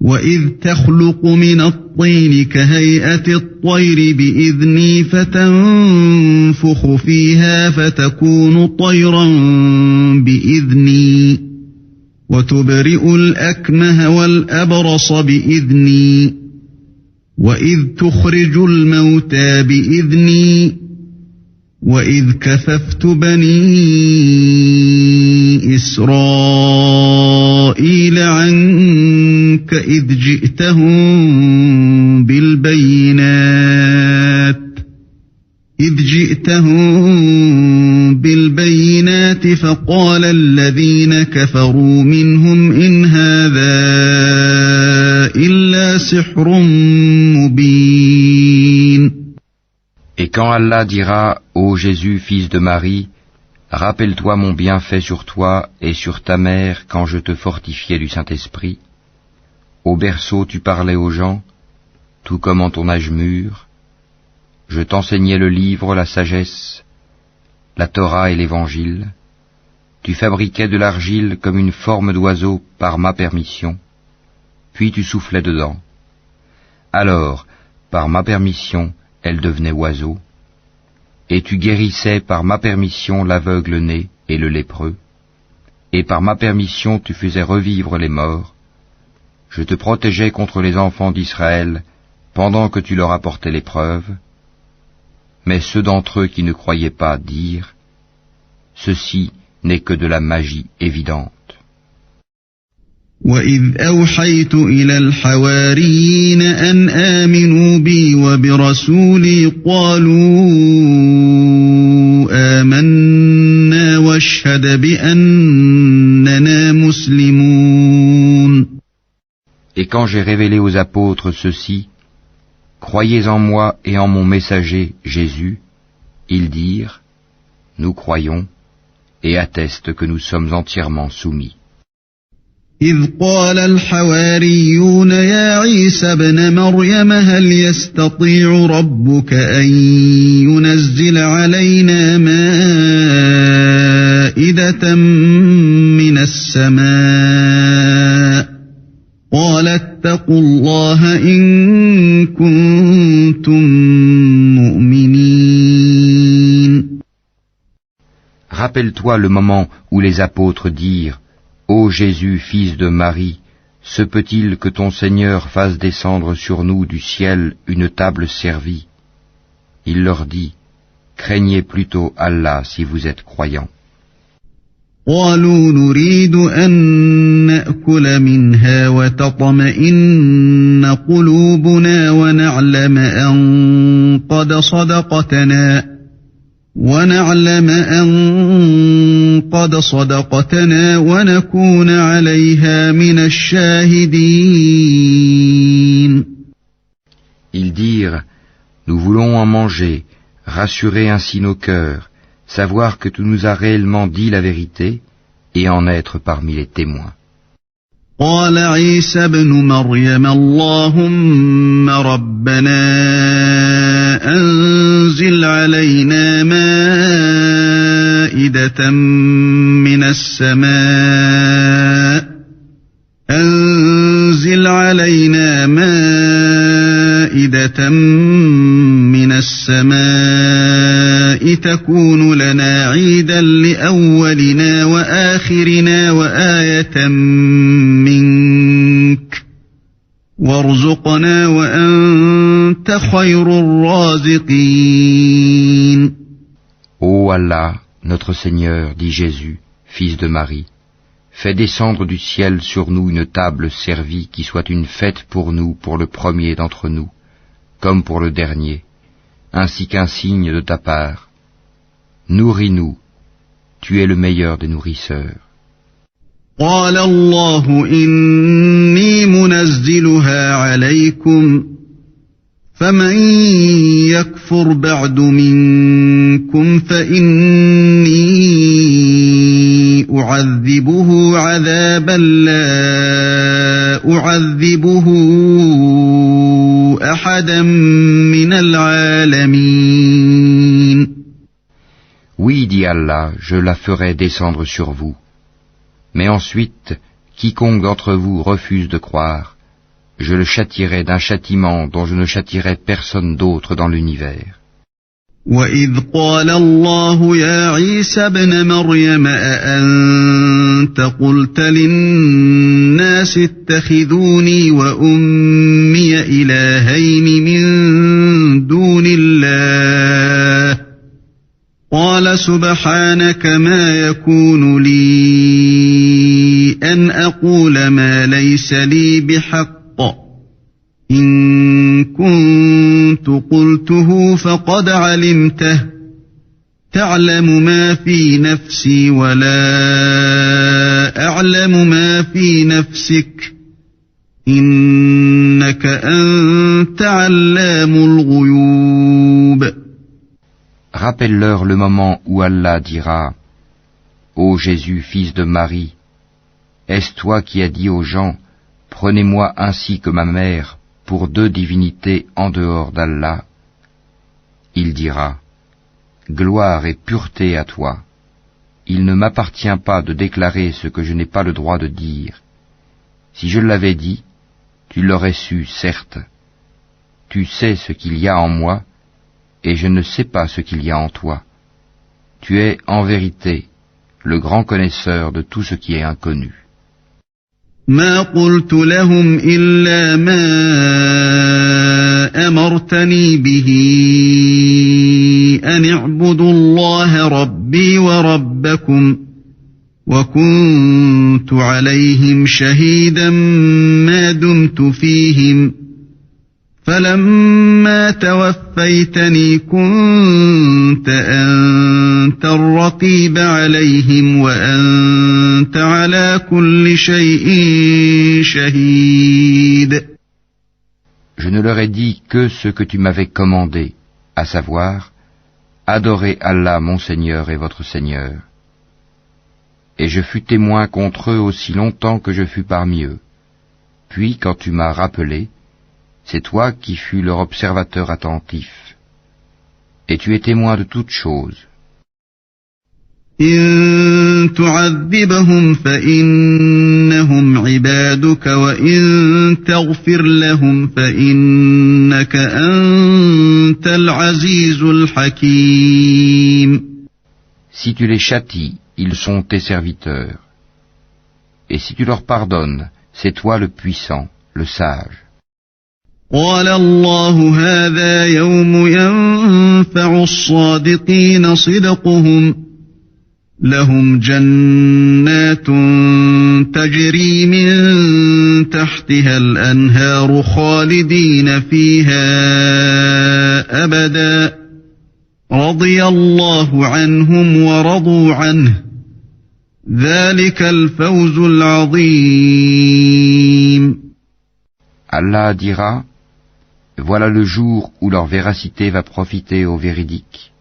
وإذ تخلق من الطين كهيئة الطير بإذني فتنفخ فيها فتكون طيرا بإذني وتبرئ الأكمه والأبرص بإذني وإذ تخرج الموتى بإذني وإذ كففت بني إسرائيل عنك إذ جئتهم بالبينات فقال الذين كفروا منهم إن هذا إلا سحر مبين. Et quand Allah dira, ô Jésus, fils de Marie, rappelle-toi mon bienfait sur toi et sur ta mère quand je te fortifiais du Saint-Esprit. Au berceau tu parlais aux gens, tout comme en ton âge mûr. Je t'enseignais le livre, la sagesse, la Torah et l'Évangile. Tu fabriquais de l'argile comme une forme d'oiseau par ma permission, puis tu soufflais dedans. Alors, par ma permission, elle devenait oiseau, et tu guérissais par ma permission l'aveugle-né et le lépreux, et par ma permission tu faisais revivre les morts. Je te protégeais contre les enfants d'Israël pendant que tu leur apportais l'épreuve, mais ceux d'entre eux qui ne croyaient pas dirent, ceci n'est que de la magie évidente. وَإِذْ أَوْحَيْتُ إِلَى الْحَوَارِيِّينَ أَنْ آمِنُوا بِي وَبِرَسُولِي قَالُوا آمَنَّا وَاشْهَدْ بِأَنَّنَا مُسْلِمُونَ. Et quand j'ai révélé aux apôtres ceci, croyez en moi et en mon messager Jésus, ils dirent, nous croyons, et attestent que nous sommes entièrement soumis. إذ قال الحواريون يا عيسى ابن مريم هل يستطيع ربك أن ينزل علينا مائدة من السماء قال اتقوا الله إن كنتم مؤمنين. Rappelle-toi le moment où les apôtres dirent, ô Jésus, fils de Marie, se peut-il que ton Seigneur fasse descendre sur nous du ciel une table servie? Il leur dit, craignez plutôt Allah si vous êtes croyants. قالوا نريد أن نأكل منها وتطمئن قلوبنا ونعلم أن قد صدقتنا ونكون عليها من الشاهدين. Ils dirent, nous voulons en manger, rassurer ainsi nos cœurs, savoir que tu nous as réellement dit la vérité et en être parmi les témoins. قال عيسى ابن مريم اللهم ربنا أنزل علينا مائدة من السماء تكون لنا عيدا لأولنا وآخرنا وآية منك وارزقنا وأنت خير الرازقين. Ô Allah, notre Seigneur, dit Jésus, fils de Marie, Fais descendre du ciel sur nous une table servie qui soit une fête pour nous, pour le premier d'entre nous, comme pour le dernier, ainsi qu'un signe de ta part. Nourris-nous, tu es le meilleur des nourrisseurs. قال الله إني منزلها عليكم فمن يكفر بعد منكم فإني أعذبه عذابا لا أعذبه أحدا من العالمين. Oui, dit Allah, je la ferai descendre sur vous. Mais ensuite, quiconque d'entre vous refuse de croire, je le châtierai d'un châtiment dont je ne châtierai personne d'autre dans l'univers. وَإِذْ قَالَ اللَّهُ يَا عِيسَى ابْنَ مَرْيَمَ أَأَنْتَ قُلْتَ لِلنَّاسِ اتَّخِذُونِي وَأُمِّيَ إِلَٰهَيْنِ مِن دُونِ اللَّهِ قَالَ سُبْحَانَكَ مَا يَكُونُ لِي أَنْ أَقُولَ مَا لَيْسَ لِي بِحَقٍّ إِن كُنتُ قُلْتُهُ فَقَدْ عَلِمْتَهُ تَعْلَمُ مَا فِي نَفْسِي وَلَا أَعْلَمُ مَا فِي نَفْسِكَ إِنَّكَ أَنْتَ عَلَّامُ الْغُيُوبِ. Rappelle-leur le moment où Allah dira « Ô Jésus, fils de Marie, est-ce toi qui as dit aux gens « Prenez-moi ainsi que ma mère pour deux divinités en dehors d'Allah ?» Il dira « Gloire et pureté à toi. Il ne m'appartient pas de déclarer ce que je n'ai pas le droit de dire. Si je l'avais dit, tu l'aurais su, certes. Tu sais ce qu'il y a en moi, et je ne sais pas ce qu'il y a en toi. Tu es, en vérité, le grand connaisseur de tout ce qui est inconnu. ما قلت لهم إلا ما أمرتني به أن اعبدوا الله ربي وربكم وكنت عليهم شهيدا ما دمت فيهم فلما توفيتني كنت أنت الرقيب عليهم وأنت على كل شيء شهيد. Je ne leur ai dit que ce que tu m'avais commandé, à savoir, adorez Allah mon Seigneur et votre Seigneur. Et je fus témoin contre eux aussi longtemps que je fus parmi eux. Puis quand tu m'as rappelé, c'est toi qui fus leur observateur attentif. Et tu es témoin de toutes choses. إن تعذبهم فإنهم عبادك وإن تغفر لهم فإنك أنت العزيز الحكيم. Si tu les châties, ils sont tes serviteurs. Et si tu leur pardonnes, c'est toi le puissant, le sage. قال الله هذا يوم ينفع الصادقين صدقهم لهم جنات تجري من تحتها الأنهار خالدين فيها أبدا رضي الله عنهم ورضوا عنه ذلك الفوز العظيم. Allah dira, voilà le jour où leur véracité va profiter aux véridiques.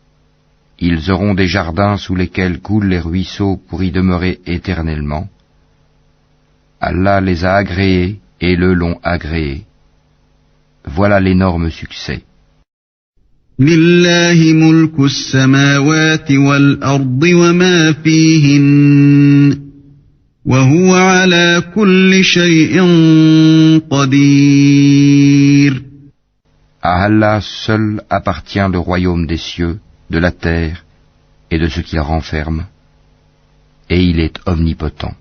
Ils auront des jardins sous lesquels coulent les ruisseaux pour y demeurer éternellement. Allah les a agréés et le l'ont agréé. Voilà l'énorme succès. لله ملك السماوات والأرض وما فيهن وهو على كل شيء قدير. À Allah seul appartient le royaume des cieux, de la terre et de ce qu'il renferme, et il est omnipotent.